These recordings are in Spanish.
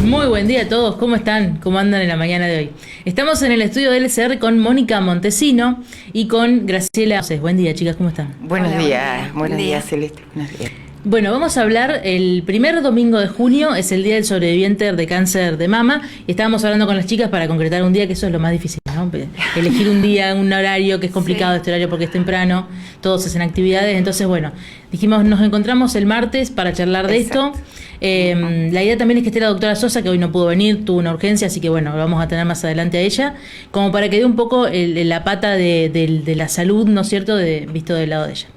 Muy buen día a todos, ¿cómo están? ¿Cómo andan en la mañana de hoy? Estamos en el estudio de LCR con Mónica Montesino y con Graciela Oses. Buen día, chicas, ¿cómo están? Buenos días, Celeste. Buenos días. Bueno, vamos a hablar, el primer domingo de junio es el Día del Sobreviviente de Cáncer de Mama y estábamos hablando con las chicas para concretar un día, que eso es lo más difícil, ¿no? Elegir un día, un horario, que es complicado, sí. Este horario porque es temprano, todos hacen actividades, entonces bueno, dijimos nos encontramos el martes para charlar de esto. La idea también es que esté la doctora Sosa, que hoy no pudo venir, tuvo una urgencia, así que bueno, lo vamos a tener más adelante a ella, como para que dé un poco la pata de la salud, ¿no es cierto?, visto del lado de ella.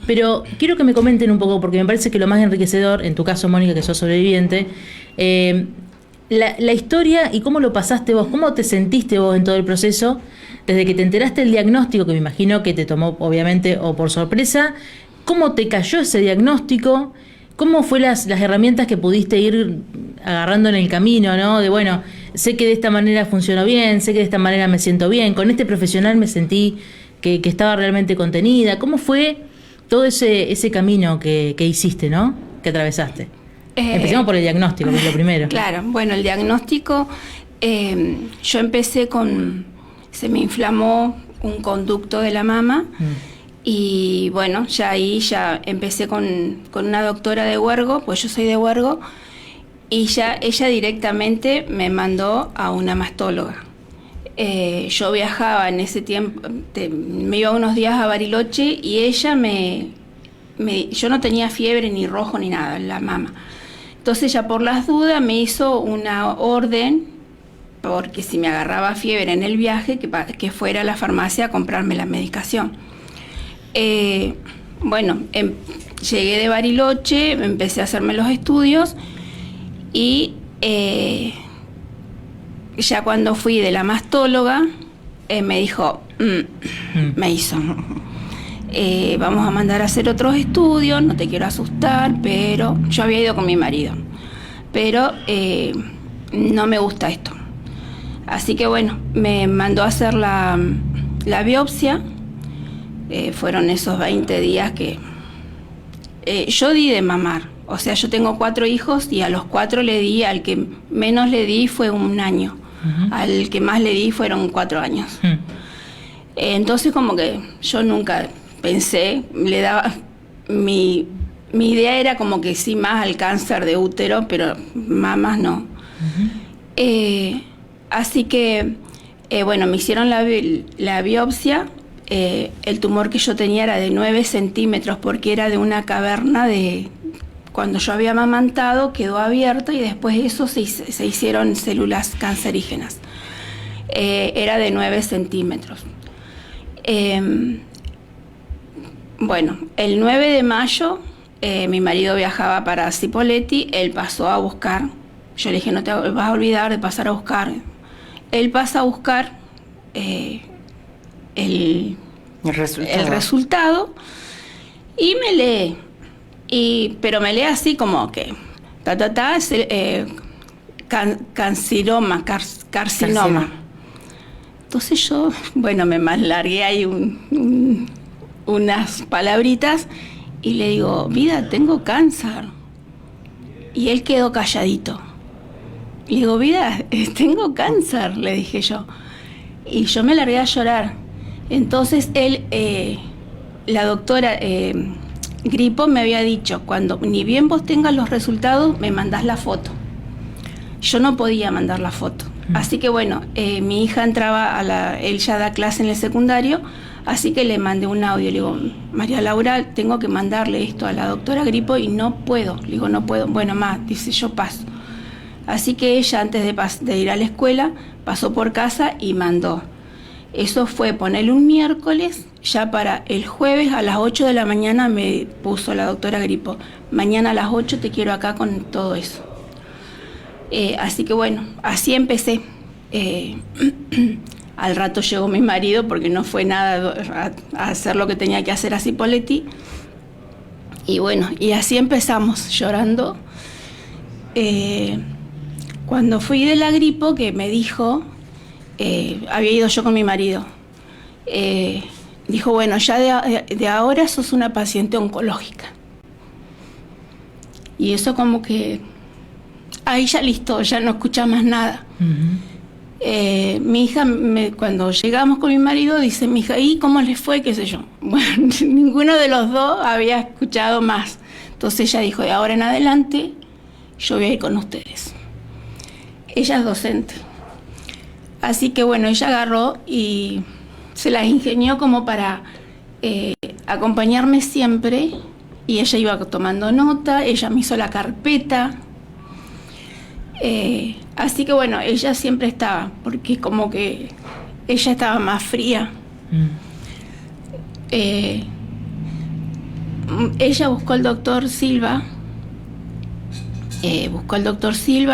Pero quiero que me comenten un poco, porque me parece que lo más enriquecedor, en tu caso, Mónica, que sos sobreviviente, la historia y cómo lo pasaste vos, cómo te sentiste vos en todo el proceso, desde que te enteraste del diagnóstico, que me imagino que te tomó obviamente o por sorpresa, cómo te cayó ese diagnóstico, cómo fue las herramientas que pudiste ir agarrando en el camino, ¿no? De bueno, sé que de esta manera funcionó bien, sé que de esta manera me siento bien, con este profesional me sentí que estaba realmente contenida. ¿Cómo fue todo ese camino que hiciste, ¿no? Que atravesaste. Empecemos por el diagnóstico, que es lo primero. Claro, bueno, el diagnóstico, yo empecé se me inflamó un conducto de la mama y bueno, ya ahí empecé con una doctora de Huergo, pues yo soy de Huergo, y ella directamente me mandó a una mastóloga. Yo viajaba en ese tiempo, me iba unos días a Bariloche y ella yo no tenía fiebre ni rojo ni nada en la mama. Entonces ella por las dudas me hizo una orden, porque si me agarraba fiebre en el viaje, que fuera a la farmacia a comprarme la medicación. Bueno, llegué de Bariloche, empecé a hacerme los estudios y ya cuando fui de la mastóloga, me dijo, me hizo, vamos a mandar a hacer otros estudios, no te quiero asustar, pero yo había ido con mi marido, pero no me gusta esto. Así que bueno, me mandó a hacer la biopsia. Fueron esos 20 días que yo di de mamar. O sea, yo tengo 4 hijos y a los 4 le di, al que menos le di fue 1 año. Al que más le di fueron 4 años. Entonces como que yo nunca pensé, mi idea era como que sí más al cáncer de útero, pero mamas no. Así que, bueno, me hicieron la biopsia. El tumor que yo tenía era de 9 centímetros porque era de una caverna cuando yo había amamantado, quedó abierta y después eso se hicieron células cancerígenas. Era de 9 centímetros. Bueno, el 9 de mayo mi marido viajaba para Cipolletti, él pasó a buscar. Yo le dije, no te vas a olvidar de pasar a buscar. Él pasa a buscar el resultado y me lee. Pero me lee así como que carcinoma. Entonces yo, bueno, me más largué ahí unas palabritas y le digo, vida, tengo cáncer. Y él quedó calladito. Y digo, vida, tengo cáncer, le dije yo. Y yo me largué a llorar. Entonces la doctora Gripo me había dicho, cuando ni bien vos tengas los resultados, me mandás la foto. Yo no podía mandar la foto. Así que bueno, mi hija entraba él ya da clase en el secundario, así que le mandé un audio. Le digo, María Laura, tengo que mandarle esto a la doctora Gripo y no puedo. Le digo, no puedo. Bueno, dice, yo paso. Así que ella, antes de ir a la escuela, pasó por casa y mandó. Eso fue ponerle un miércoles, ya para el jueves a las 8 de la mañana me puso la doctora Gripo. Mañana a las 8 te quiero acá con todo eso. Así que bueno, así empecé. Al rato llegó mi marido porque no fue nada a hacer lo que tenía que hacer a Cipolletti. Y bueno, y así empezamos, llorando. Cuando fui de la Gripo, que me dijo... había ido yo con mi marido, dijo, bueno, ya de ahora sos una paciente oncológica. Y eso como que ahí ya listo, ya no escucha más nada. Mi hija, cuando llegamos con mi marido, dice mi hija, ¿y cómo les fue? ¿Qué sé yo? Bueno, ninguno de los dos había escuchado más. Entonces ella dijo, de ahora en adelante, yo voy a ir con ustedes. Ella es docente. Así que bueno, ella agarró y se las ingenió como para acompañarme siempre, y ella iba tomando nota, ella me hizo la carpeta. Así que bueno, ella siempre estaba, porque como que ella estaba más fría. Ella buscó al doctor Silva,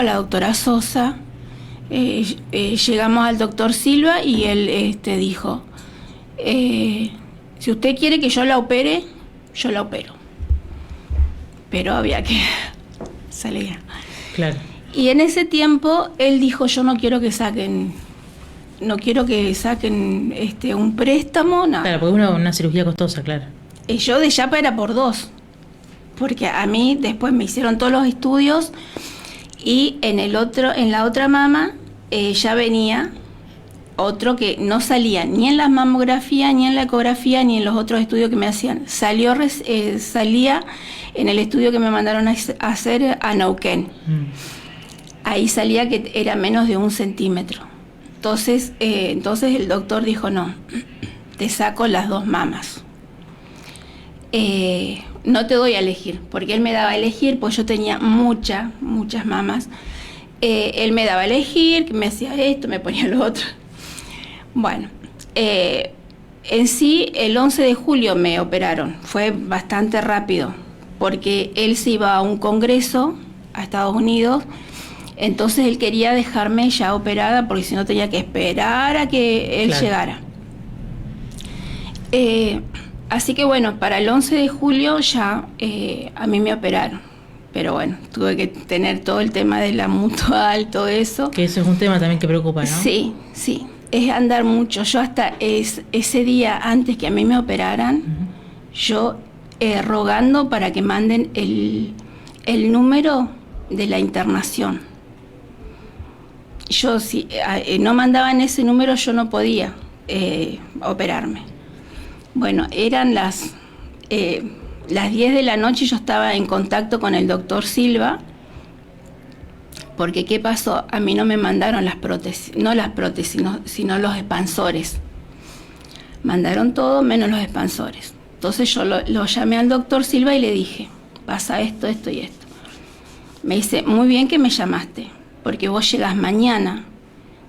la doctora Sosa. Llegamos al doctor Silva y él dijo, si usted quiere que yo la opere, yo la opero. Pero había que salir. Claro. Y en ese tiempo él dijo, yo no quiero que saquen un préstamo, no. Claro, porque una cirugía costosa, claro. Yo de Yapa era por 2, porque a mí después me hicieron todos los estudios, y en la otra mama ya venía otro que no salía ni en la mamografía, ni en la ecografía, ni en los otros estudios que me hacían. Salía en el estudio que me mandaron a hacer a Neuquén. Ahí salía que era menos de 1 centímetro. Entonces el doctor dijo, no, te saco las 2 mamas. No te doy a elegir, porque él me daba a elegir, pues yo tenía muchas mamas. Él me daba a elegir, que me hacía esto, me ponía lo otro. Bueno, en sí el 11 de julio me operaron, fue bastante rápido, porque él se iba a un congreso a Estados Unidos, entonces él quería dejarme ya operada, porque si no tenía que esperar a que él llegara. Así que bueno, para el 11 de julio ya a mí me operaron. Pero bueno, tuve que tener todo el tema de la mutual, todo eso. Que eso es un tema también que preocupa, ¿no? Sí, sí. Es andar mucho. Yo hasta ese día antes que a mí me operaran, yo rogando para que manden el número de la internación. Yo si no mandaban ese número, yo no podía operarme. Bueno, eran las 10 de la noche, yo estaba en contacto con el doctor Silva, porque ¿qué pasó? A mí no me mandaron las prótesis, sino los expansores. Mandaron todo menos los expansores. Entonces yo lo llamé al doctor Silva y le dije, pasa esto, esto y esto. Me dice, muy bien que me llamaste, porque vos llegás mañana.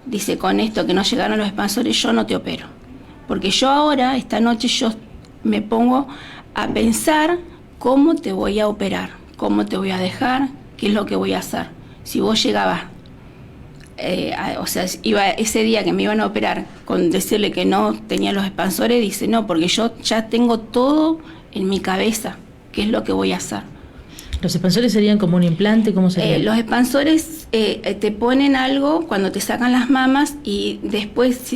Dice, con esto que no llegaron los expansores, yo no te opero. Porque yo ahora, esta noche, yo me pongo a pensar cómo te voy a operar, cómo te voy a dejar, qué es lo que voy a hacer. Si vos llegabas, iba ese día que me iban a operar con decirle que no tenía los expansores, dice, no, porque yo ya tengo todo en mi cabeza, qué es lo que voy a hacer. ¿Los expansores serían como un implante? ¿Cómo sería? Los expansores te ponen algo cuando te sacan las mamas y después,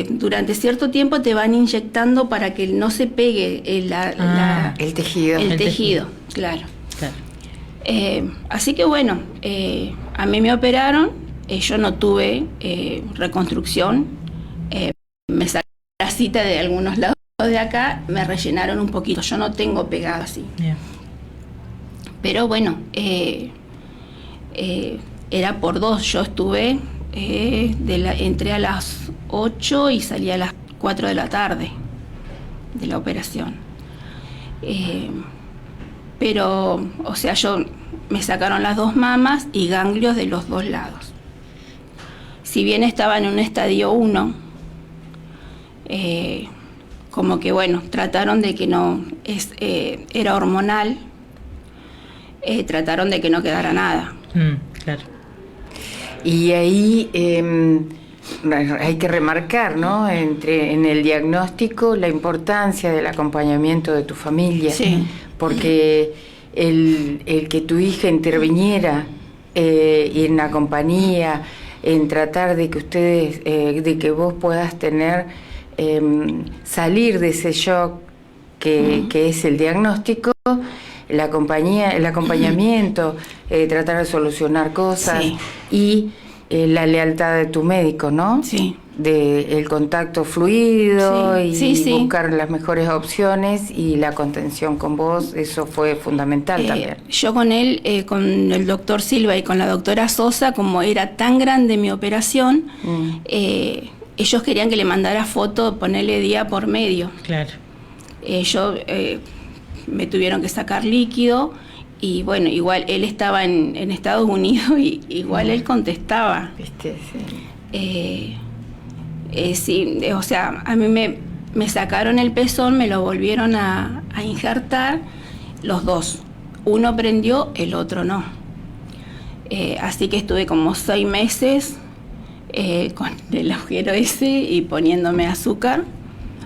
durante cierto tiempo, te van inyectando para que no se pegue el tejido. El tejido, claro. Así que bueno, a mí me operaron, yo no tuve reconstrucción, me sacaron la cita de algunos lados de acá, me rellenaron un poquito, yo no tengo pegado así. Yeah. Pero bueno, era por 2, yo estuve, entré a las 8 y salí a las 4 de la tarde de la operación. Pero, o sea, me sacaron las 2 mamas y ganglios de los 2 lados. Si bien estaba en un estadio 1, como que bueno, trataron de que no, era hormonal, trataron de que no quedara nada. Claro. Y ahí hay que remarcar, ¿no? En el diagnóstico la importancia del acompañamiento de tu familia. Sí. Porque el que tu hija interviniera en la compañía, en tratar de que ustedes, de que vos puedas tener, salir de ese shock que es el diagnóstico, la compañía, el acompañamiento, tratar de solucionar cosas Sí. y la lealtad de tu médico, ¿no? Sí. De el contacto fluido Sí, y sí. buscar las mejores opciones y la contención con vos, eso fue fundamental también. Yo con él, con el doctor Silva y con la doctora Sosa, como era tan grande mi operación, ellos querían que le mandara foto, ponerle día por medio. Claro. Me tuvieron que sacar líquido y bueno, igual él estaba en Estados Unidos y igual él contestaba. ¿Viste? Sí. Sí, o sea, a mí me sacaron el pezón, me lo volvieron a injertar los dos. Uno prendió, el otro no. Así que estuve como 6 meses con el agujero ese y poniéndome azúcar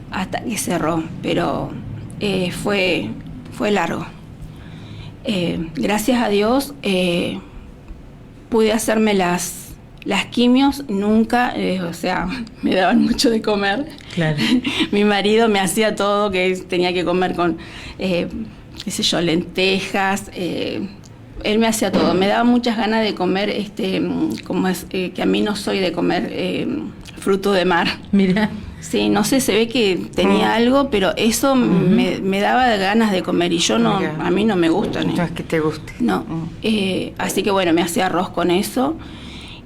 hasta que cerró, pero fue largo. Gracias a Dios pude hacerme las quimios, nunca, o sea, me daban mucho de comer. Claro. Mi marido me hacía todo, que tenía que comer con, qué sé yo, lentejas. Él me hacía todo. Me daba muchas ganas de comer, como es, que a mí no soy de comer fruto de mar. Mira. Sí, no sé, se ve que tenía algo, pero eso me daba ganas de comer y yo no, Mira. a mí no me gusta. No es que te guste. No, así que bueno, me hacía arroz con eso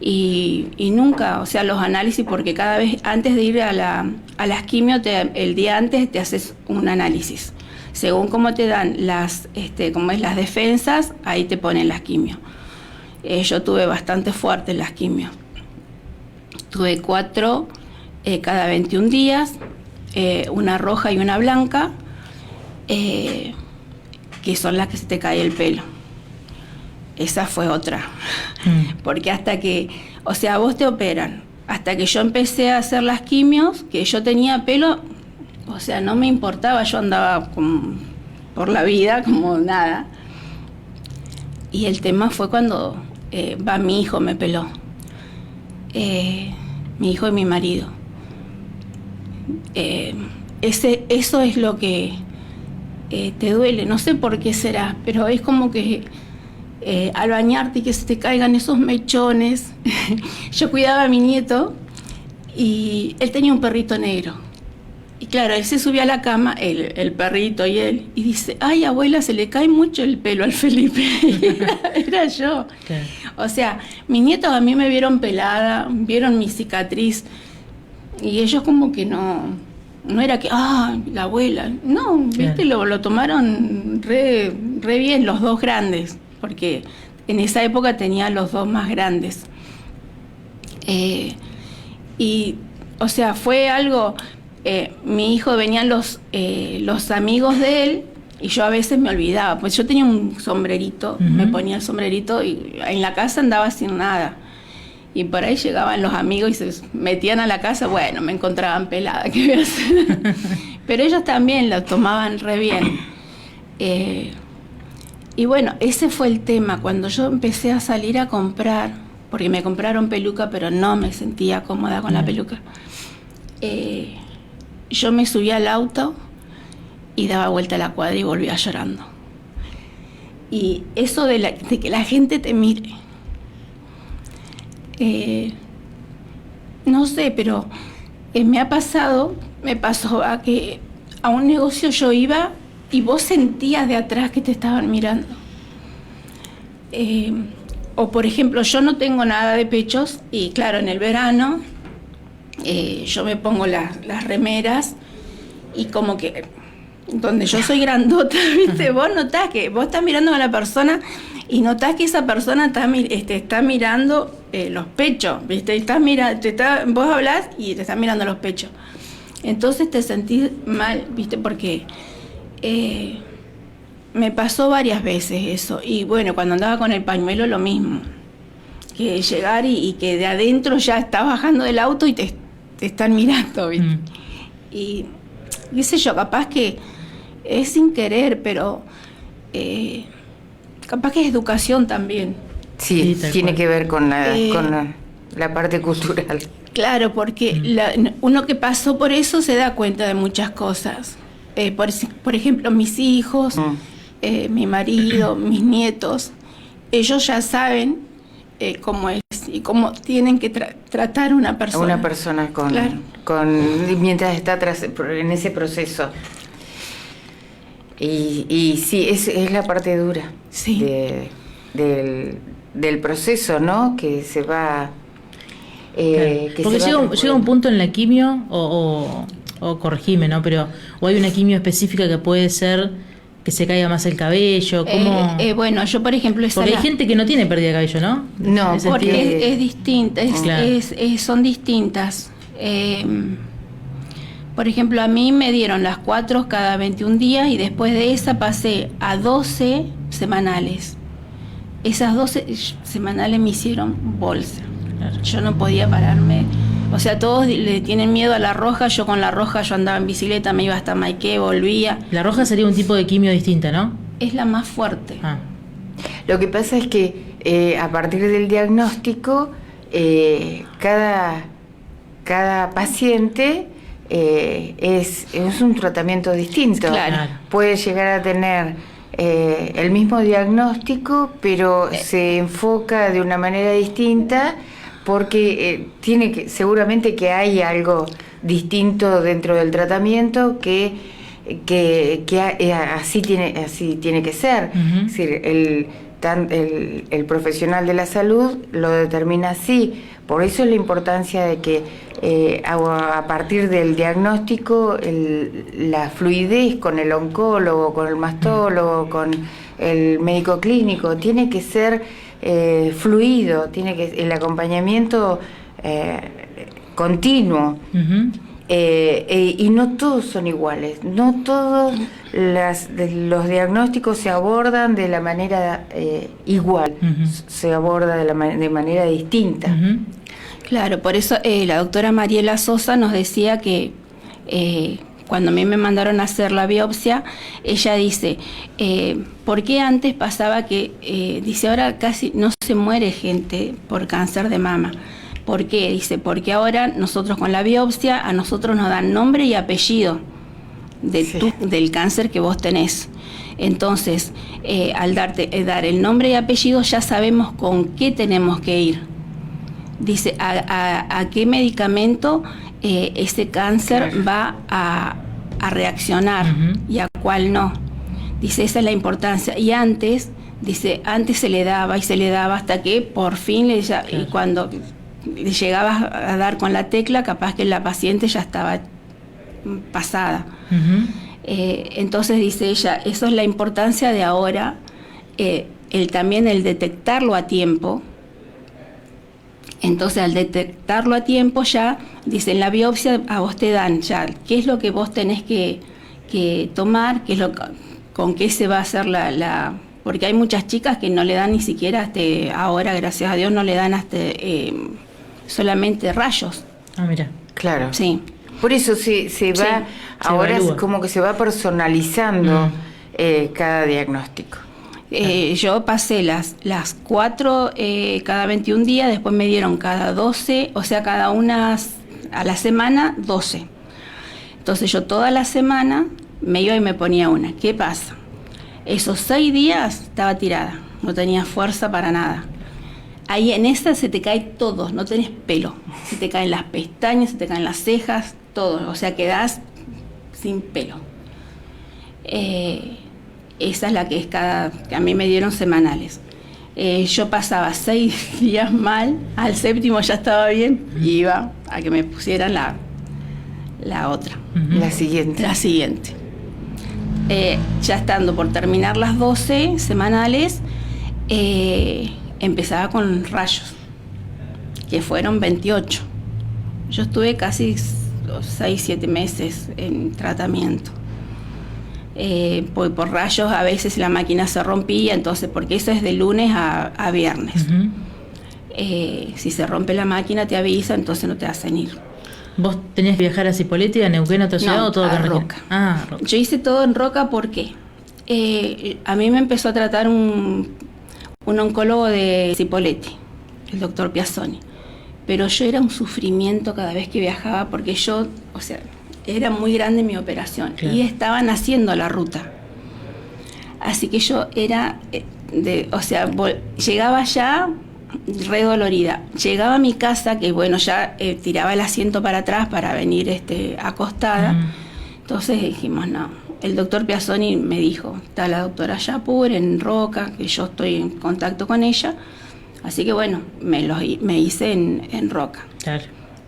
y nunca, o sea, los análisis, porque cada vez antes de ir a las quimio, el día antes te haces un análisis. Según cómo te dan las defensas, ahí te ponen las quimio. Yo tuve bastante fuertes las quimio. Tuve 4 cada 21 días, una roja y una blanca, que son las que se te cae el pelo. Esa fue otra. Porque hasta que, o sea, vos te operan, hasta que yo empecé a hacer las quimios, que yo tenía pelo, o sea, no me importaba, yo andaba por la vida como nada. Y el tema fue cuando mi hijo me peló. Mi hijo y mi marido. Eso es lo que te duele, no sé por qué será, pero es como que al bañarte y que se te caigan esos mechones. Yo cuidaba a mi nieto y él tenía un perrito negro. Y claro, él se subía a la cama, el perrito y él, y dice, ay abuela, se le cae mucho el pelo al Felipe. Era yo. Claro. O sea, mis nietos a mí me vieron pelada, vieron mi cicatriz, y ellos como que no era que, la abuela. No, viste, Claro. lo tomaron re bien los dos grandes, porque en esa época tenía los dos más grandes. Y, o sea, fue algo... mi hijo, venían los amigos de él y yo a veces me olvidaba, pues yo tenía un sombrerito, me ponía el sombrerito y en la casa andaba sin nada. Y por ahí llegaban los amigos y se metían a la casa, bueno, me encontraban pelada, ¿qué voy a hacer? Pero ellos también lo tomaban re bien. Y bueno, ese fue el tema, cuando yo empecé a salir a comprar, porque me compraron peluca, pero no me sentía cómoda con la peluca. Yo me subí al auto y daba vuelta a la cuadra y volvía llorando. Y eso de que la gente te mire, no sé, pero me pasó a que a un negocio yo iba y vos sentías de atrás que te estaban mirando. O por ejemplo, yo no tengo nada de pechos y claro, en el verano yo me pongo las remeras y como que donde yo soy grandota, ¿viste? Vos notás que vos estás mirando a la persona y notás que esa persona está mirando los pechos, ¿viste? Vos hablás y te está mirando los pechos. Entonces te sentís mal, ¿viste? Porque me pasó varias veces eso. Y bueno, cuando andaba con el pañuelo lo mismo. Que llegar y que de adentro ya estás bajando del auto y te están mirando, ¿viste? Y qué sé yo, capaz que es sin querer, pero capaz que es educación también. Sí, Sí, tiene cual. que ver con la parte cultural. Claro, porque uno que pasó por eso se da cuenta de muchas cosas. Por ejemplo, mis hijos, mi marido, mis nietos, ellos ya saben cómo es y cómo tienen que tratar a una persona. Una persona Claro. mientras está en ese proceso. Y sí, es la parte dura Sí. del proceso, ¿no? Que se va... Claro. que Porque se va llega un punto en la quimio, o corregime, ¿no? Pero o hay una quimio específica que puede ser que se caiga más el cabello, ¿cómo? Bueno, yo por ejemplo... Porque hay gente que no tiene pérdida de cabello, ¿no? No, En ese Porque sentido. es distinta, Claro. son distintas. Por ejemplo, a mí me dieron las 4 cada 21 días y después de esa pasé a 12 semanales. Esas 12 semanales me hicieron bolsa. Claro. Yo no podía pararme. O sea, todos le tienen miedo a la roja. Yo con la roja, yo andaba en bicicleta, me iba hasta Maiqué, volvía. La roja sería un tipo de quimio distinta, ¿no? Es la más fuerte. Ah. Lo que pasa es que a partir del diagnóstico, cada paciente es un tratamiento distinto. Claro. Puede llegar a tener el mismo diagnóstico, pero se enfoca de una manera distinta porque seguramente que hay algo distinto dentro del tratamiento que así tiene que ser. Ujú. Es decir, el profesional de la salud lo determina así. Por eso es la importancia de que a partir del diagnóstico la fluidez con el oncólogo, con el mastólogo, con el médico clínico tiene que ser fluido, el acompañamiento continuo. Ujú. Y no todos son iguales, no todos los diagnósticos se abordan de la manera igual, Ujú. se aborda de manera distinta. Ujú. Claro, por eso la doctora Mariela Sosa nos decía que cuando a mí me mandaron a hacer la biopsia, ella dice, ¿por qué antes pasaba que, dice, ahora casi no se muere gente por cáncer de mama? ¿Por qué? Dice, porque ahora nosotros con la biopsia, a nosotros nos dan nombre y apellido del cáncer que vos tenés. Entonces, al dar el nombre y apellido, ya sabemos con qué tenemos que ir. Dice, a qué medicamento ese cáncer Claro. va a reaccionar Ujú. y a cuál no. Dice, esa es la importancia. Y antes, dice, antes se le daba y se le daba hasta que por fin y cuando le llegabas a dar con la tecla, capaz que la paciente ya estaba pasada. Ujú. Entonces dice ella, eso es la importancia de ahora, también el detectarlo a tiempo. Entonces al detectarlo a tiempo ya, dice, en la biopsia a vos te dan ya qué es lo que vos tenés que tomar, con qué se va a hacer porque hay muchas chicas que no le dan ni siquiera, ahora gracias a Dios no le dan hasta solamente rayos. Ah, mira. Claro. Sí. Por eso se va, ahora evalúa. es como que se va personalizando cada diagnóstico. Yo pasé las 4 cada 21 días, después me dieron cada 12, o sea, cada una a la semana 12. Entonces yo toda la semana me iba y me ponía una. ¿Qué pasa? Esos 6 días estaba tirada, no tenía fuerza para nada. Ahí en esa se te cae todo, no tenés pelo. Se te caen las pestañas, se te caen las cejas, todo. O sea, quedás sin pelo. Esa es la que que a mí me dieron semanales. Yo pasaba 6 días mal, al 7º ya estaba bien y iba a que me pusieran la otra, Ujú. La siguiente. la siguiente. Ya estando por terminar las 12 semanales, empezaba con rayos, que fueron 28. Yo estuve casi 6-7 meses en tratamiento. Por rayos a veces la máquina se rompía, entonces, porque eso es de lunes a viernes. Ujú. Si se rompe la máquina te avisa, entonces no te hacen ir. ¿Vos tenías que viajar a Cipolletti, a Neuquén, a otra ciudad No, o todo a acá en Región? Roca. Ah, Roca. Yo hice todo en Roca porque a mí me empezó a tratar un oncólogo de Cipolletti, el doctor Piazzoni. Pero yo era un sufrimiento cada vez que viajaba porque yo, o sea, era muy grande mi operación. Claro. Y estaban haciendo la ruta. Así que yo era, llegaba ya re dolorida. Llegaba a mi casa, que bueno, ya tiraba el asiento para atrás para venir acostada. Entonces dijimos, no. El doctor Piazzoni me dijo, está la doctora Yapur en Roca, que yo estoy en contacto con ella. Así que bueno, me hice en Roca. Claro.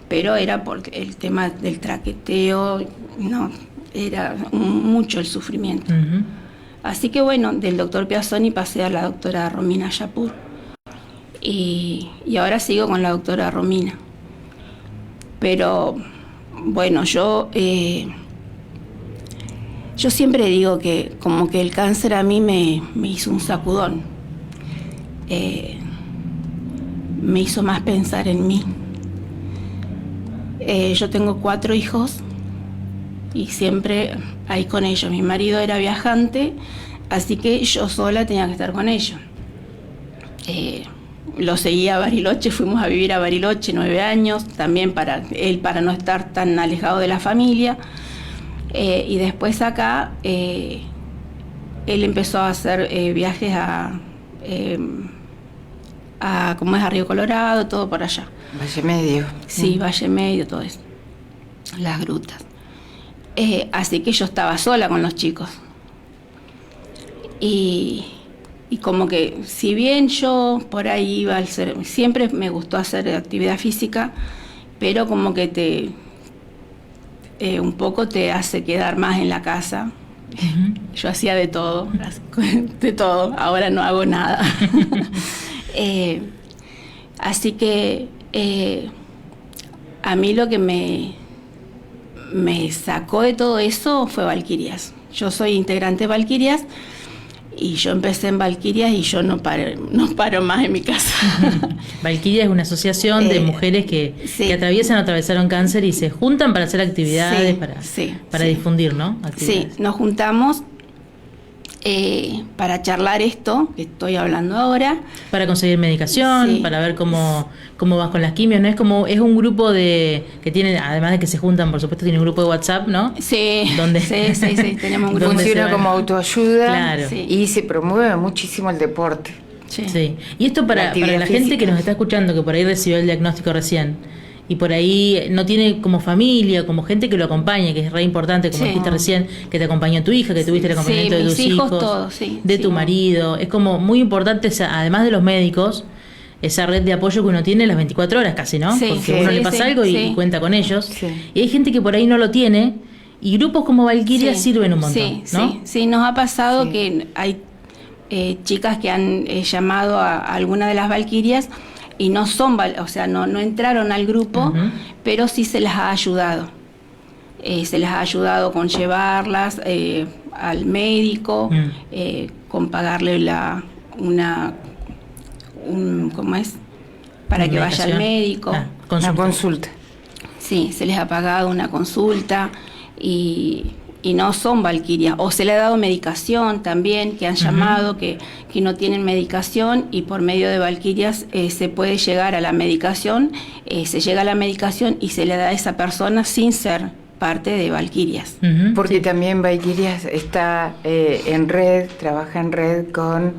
Pero era porque el tema del traqueteo, no, era mucho el sufrimiento. Así que bueno, del doctor Piazzoni pasé a la doctora Romina Yapur. Y ahora sigo con la doctora Romina. Pero bueno, yo siempre digo que como que el cáncer a mí me hizo un sacudón. Me hizo más pensar en mí. Yo tengo 4 hijos y siempre ahí con ellos. Mi marido era viajante, así que yo sola tenía que estar con ellos. Lo seguía a Bariloche, fuimos a vivir a Bariloche 9 años, también para no estar tan alejado de la familia. Y después acá, él empezó a hacer viajes a Río Colorado, todo por allá. Valle Medio. Sí, Valle Medio, todo eso. Las grutas. Así que yo estaba sola con los chicos. Y como que, si bien yo por ahí iba siempre me gustó hacer actividad física, pero como que un poco te hace quedar más en la casa. Yo hacía de todo, ahora no hago nada. Así que a mí lo que me sacó de todo eso fue Valquirias. Yo soy integrante de Valquirias y yo empecé en Valquirias y yo no paro más en mi casa. Valquiria es una asociación de mujeres que atraviesan o atravesaron cáncer y se juntan para hacer actividades, para difundir, ¿no? Actividades. Sí, nos juntamos para charlar esto que estoy hablando ahora. Para conseguir medicación, para ver cómo vas con las quimios, ¿no? Es un grupo que tiene, además de que se juntan, por supuesto, tiene un grupo de WhatsApp, ¿no? Sí, donde sí, tenemos un grupo. Funciona como autoayuda, claro. Y se promueve muchísimo el deporte. Sí. Y esto para la gente que nos está escuchando, que por ahí recibió el diagnóstico recién, y por ahí no tiene como familia, como gente que lo acompañe, que es re importante, como dijiste recién, que te acompañó tu hija, que tuviste el acompañamiento de tus hijos, todos, de tu marido. Es como muy importante, además de los médicos, esa red de apoyo que uno tiene las 24 horas casi, ¿no? Porque uno le pasa algo y cuenta con ellos. Sí. Y hay gente que por ahí no lo tiene, y grupos como Valquiria sirven un montón, ¿no? Sí, nos ha pasado que hay chicas que han llamado a alguna de las Valquirias y no entraron al grupo, pero sí se las ha ayudado. Se les ha ayudado con llevarlas al médico, con pagarle ¿cómo es? Para que vaya al médico. Una consulta. Sí, se les ha pagado una consulta y no son Valquirias. O se le ha dado medicación también, que han llamado, que no tienen medicación, y por medio de Valquirias se puede llegar a la medicación, se llega a la medicación y se le da a esa persona sin ser parte de Valquirias. Porque también Valquirias está trabaja en red con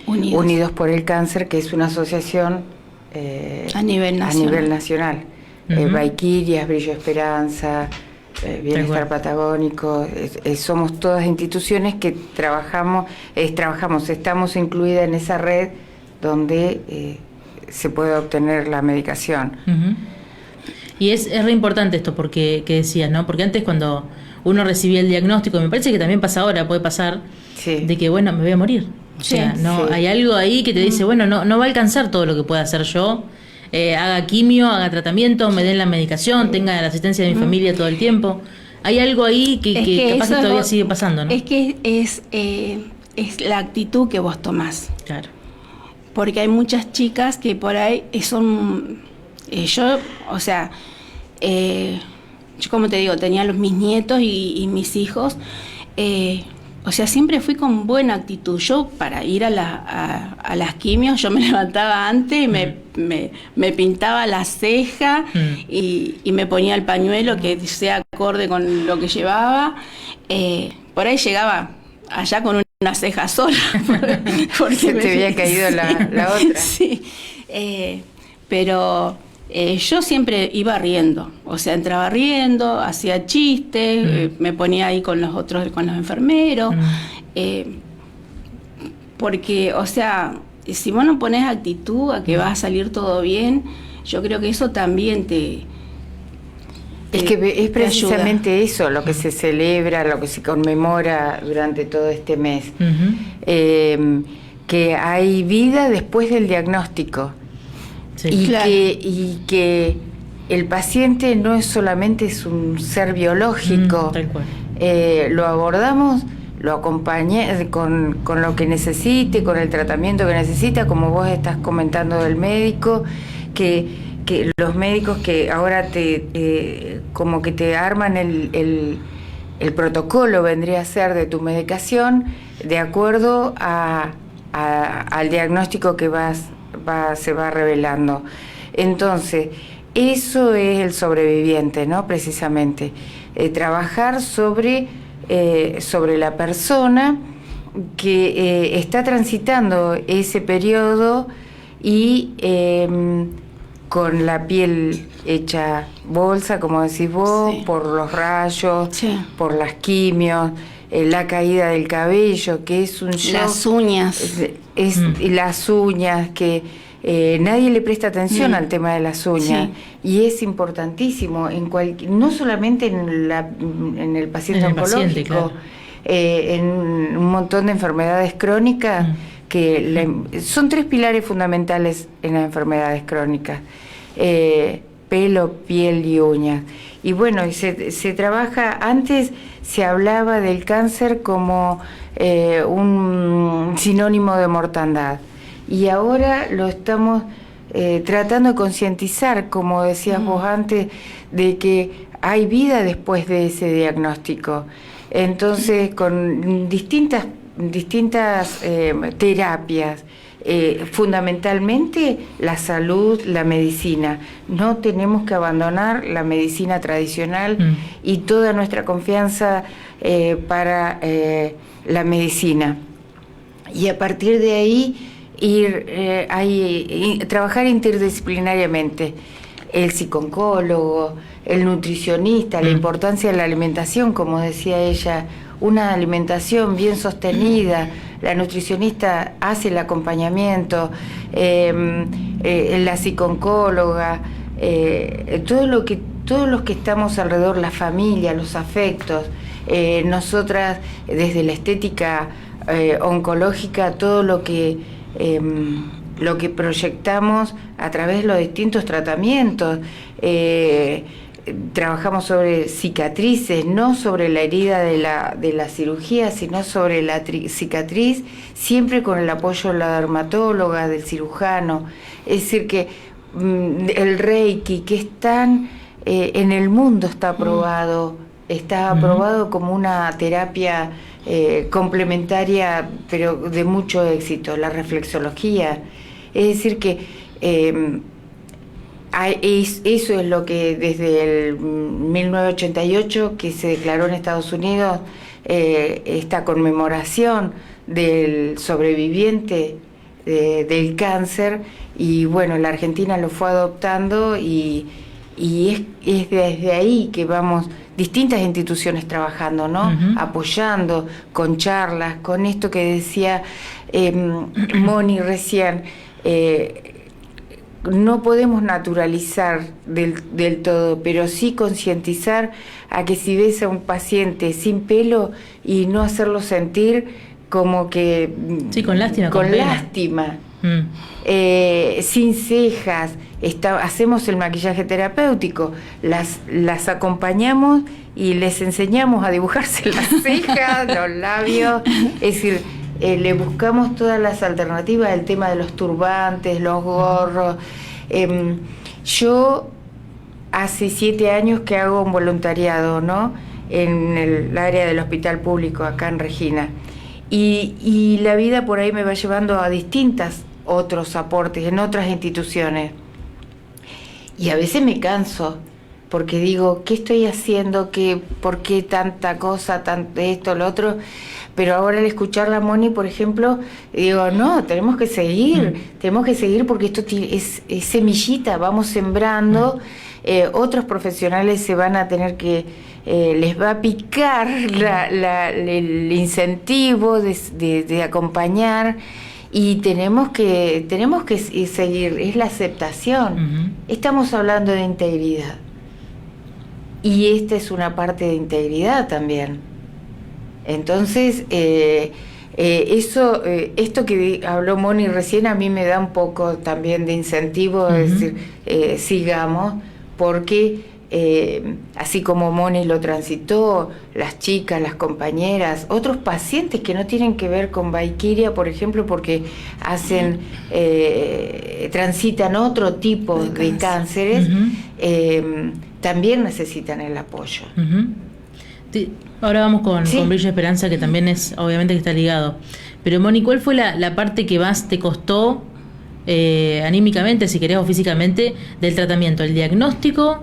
Unidos por el Cáncer, que es una asociación a nivel nacional. Valquirias, Brillo Esperanza, Bienestar Patagónico, somos todas instituciones que estamos incluidas en esa red donde se puede obtener la medicación. Y es re importante esto porque que decías, ¿no? Porque antes, cuando uno recibía el diagnóstico, me parece que también pasa ahora, puede pasar, de que bueno, me voy a morir. O sea, hay algo ahí que te dice, bueno, no va a alcanzar todo lo que pueda hacer yo. Haga quimio, haga tratamiento, me den la medicación, tenga la asistencia de mi familia todo el tiempo. Hay algo ahí que capaz todavía sigue pasando, ¿no? Es que es la actitud que vos tomás. Claro. Porque hay muchas chicas que por ahí son... yo como te digo, tenía mis nietos y mis hijos... siempre fui con buena actitud. Yo, para ir a las quimios, yo me levantaba antes y me pintaba la ceja y me ponía el pañuelo que sea acorde con lo que llevaba. Por ahí llegaba allá con una una ceja sola. Porque Se te había caído la otra. Sí, pero yo siempre iba riendo, o sea, entraba riendo, hacía chistes, me ponía ahí con los otros, con los enfermeros, porque, o sea, si vos no pones actitud a que va a salir todo bien, yo creo que eso también es que es precisamente eso lo que se celebra, lo que se conmemora durante todo este mes. Que hay vida después del diagnóstico. Sí. Y que el paciente no es solamente un ser biológico. Tal cual. Lo abordamos, lo acompañé con lo que necesite, con el tratamiento que necesita, como vos estás comentando del médico, que los médicos que ahora como que te arman el protocolo, vendría a ser, de tu medicación de acuerdo al diagnóstico que se va revelando. Entonces, eso es el sobreviviente, ¿no? Precisamente, trabajar sobre la persona que está transitando ese periodo y con la piel hecha bolsa, como decís vos, sí, por los rayos, sí, por las quimios, la caída del cabello, que es un shock. Las uñas. Las uñas, que nadie le presta atención al tema de las uñas. Sí. Y es importantísimo, no solamente en el paciente oncológico, paciente, claro, en un montón de enfermedades crónicas, son 3 pilares fundamentales en las enfermedades crónicas: pelo, piel y uñas. Y bueno, se trabaja, antes se hablaba del cáncer como un sinónimo de mortandad, y ahora lo estamos tratando de concientizar, como decías vos antes, de que hay vida después de ese diagnóstico. Entonces, con distintas terapias, fundamentalmente la salud, la medicina. No tenemos que abandonar la medicina tradicional y toda nuestra confianza para la medicina. Y a partir de ahí trabajar interdisciplinariamente. El psicooncólogo, el nutricionista, la importancia de la alimentación, como decía ella, una alimentación bien sostenida. La nutricionista hace el acompañamiento, la psicooncóloga, todos los que estamos alrededor, la familia, los afectos, nosotras desde la estética oncológica, todo lo que proyectamos a través de los distintos tratamientos. Trabajamos sobre cicatrices, no sobre la herida de la cirugía, sino sobre la cicatriz, siempre con el apoyo de la dermatóloga, del cirujano. Es decir, que el Reiki, que es tan en el mundo, está aprobado, como una terapia complementaria, pero de mucho éxito. La reflexología, es decir que eso es lo que desde el 1988, que se declaró en Estados Unidos esta conmemoración del sobreviviente del cáncer, y bueno, la Argentina lo fue adoptando, y es desde ahí que vamos distintas instituciones trabajando, ¿no? Apoyando, con charlas, con esto que decía Moni recién. No podemos naturalizar del todo, pero sí concientizar a que si ves a un paciente sin pelo, y no hacerlo sentir como que... Sí, con lástima. Con lástima. Sin cejas. Hacemos el maquillaje terapéutico, las acompañamos y les enseñamos a dibujarse las cejas, los labios. Es decir, le buscamos todas las alternativas, el tema de los turbantes, los gorros. Yo hace 7 años que hago un voluntariado, ¿no?, en el área del hospital público acá en Regina, y la vida por ahí me va llevando a distintos otros aportes en otras instituciones, y a veces me canso porque digo, ¿qué estoy haciendo? ¿Por qué tanta cosa, tanto esto, lo otro? Pero ahora al escuchar a Moni, por ejemplo, digo, no, tenemos que seguir porque esto es semillita, vamos sembrando. Otros profesionales se van a tener que, les va a picar el incentivo de acompañar, y tenemos que seguir, es la aceptación. Estamos hablando de integridad, y esta es una parte de integridad también. Entonces, esto que habló Moni recién a mí me da un poco también de incentivo, es decir, sigamos, porque así como Moni lo transitó, las chicas, las compañeras, otros pacientes que no tienen que ver con Valquiria, por ejemplo, porque transitan otro tipo de cánceres, también necesitan el apoyo. Ahora vamos con Brillo Esperanza, que también es, obviamente que está ligado. Pero Moni, ¿cuál fue la parte que más te costó anímicamente, si querés, o físicamente, del tratamiento? ¿El diagnóstico?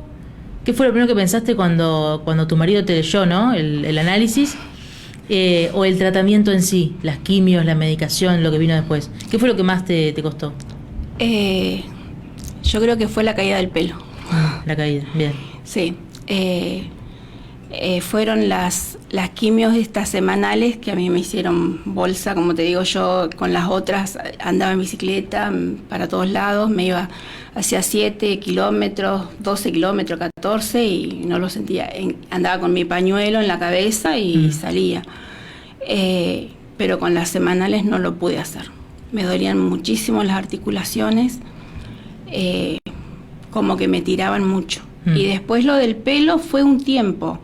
¿Qué fue lo primero que pensaste cuando tu marido te leyó, ¿no? el análisis? ¿O el tratamiento en sí? Las quimios, la medicación, lo que vino después. ¿Qué fue lo que más te costó? Yo creo que fue la caída del pelo. La caída, bien. Sí. Fueron las quimios estas semanales que a mí me hicieron bolsa, como te digo, yo con las otras andaba en bicicleta para todos lados, me iba hacia 7 kilómetros, 12 kilómetros, 14 y no lo sentía, andaba con mi pañuelo en la cabeza y salía, pero con las semanales no lo pude hacer, me dolían muchísimo las articulaciones, como que me tiraban mucho. Y después lo del pelo fue un tiempo,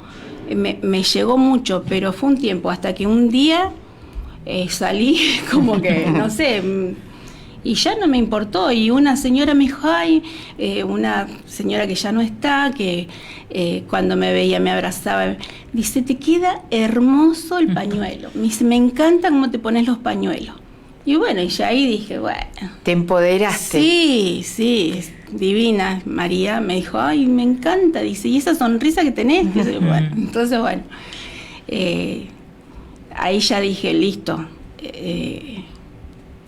me llegó mucho, pero fue un tiempo, hasta que un día salí como que, no sé, y ya no me importó. Y una señora me dijo, una señora que ya no está, que cuando me veía me abrazaba, dice, te queda hermoso el pañuelo. Me dice, me encanta cómo te pones los pañuelos. Y bueno, y ya ahí dije, bueno. ¿Te empoderaste? Sí, divina. María me dijo, ay, me encanta, dice, y esa sonrisa que tenés. Bueno, entonces, bueno, ahí ya dije, listo,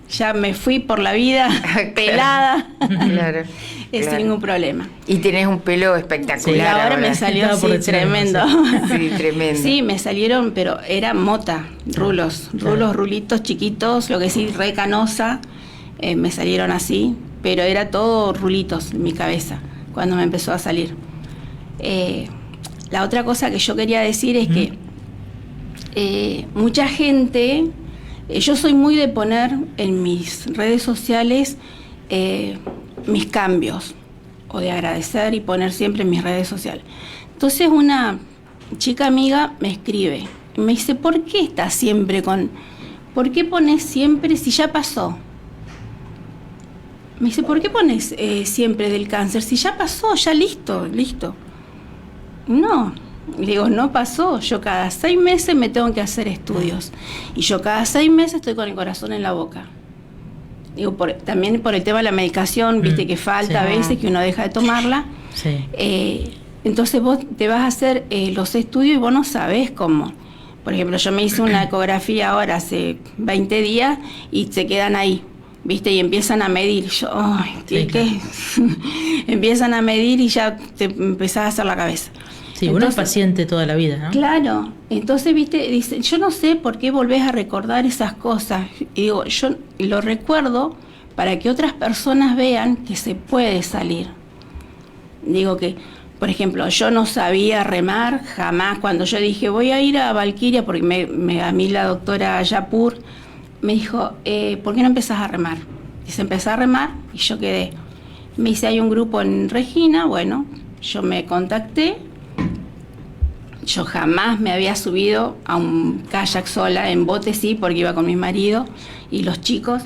ya me fui por la vida pelada, claro, sin ningún problema. Y tenés un pelo espectacular. Sí, ahora me salió tremendo. Sí, tremendo. Sí, me salieron, pero era mota, rulitos chiquitos, lo que sí, re canosa, me salieron así, pero era todo rulitos en mi cabeza cuando me empezó a salir. La otra cosa que yo quería decir es que mucha gente, yo soy muy de poner en mis redes sociales mis cambios, o de agradecer y poner siempre en mis redes sociales. Entonces una chica amiga me escribe y me dice, ¿por qué estás siempre por qué pones siempre si ya pasó? Me dice, ¿por qué pones siempre del cáncer si ya pasó, ya listo? No, le digo, no pasó, yo cada 6 meses me tengo que hacer estudios y yo cada 6 meses estoy con el corazón en la boca. Digo, también por el tema de la medicación, viste que falta a veces que uno deja de tomarla. Sí. Entonces vos te vas a hacer los estudios y vos no sabés cómo. Por ejemplo, yo me hice una ecografía ahora hace 20 días y se quedan ahí, viste, y empiezan a medir. Yo, ¿qué? Empiezan a medir y ya te empezás a hacer la cabeza. Sí, uno es paciente toda la vida, ¿no? Claro, entonces, viste, dice, yo no sé por qué volvés a recordar esas cosas. Y digo, yo lo recuerdo para que otras personas vean que se puede salir. Digo que, por ejemplo, yo no sabía remar jamás. Cuando yo dije, voy a ir a Valquiria, porque a mí la doctora Yapur me dijo, ¿por qué no empezás a remar? Dice, empecé a remar y yo quedé. Me dice, hay un grupo en Regina, bueno, yo me contacté. Yo jamás me había subido a un kayak sola, en bote sí, porque iba con mi marido y los chicos,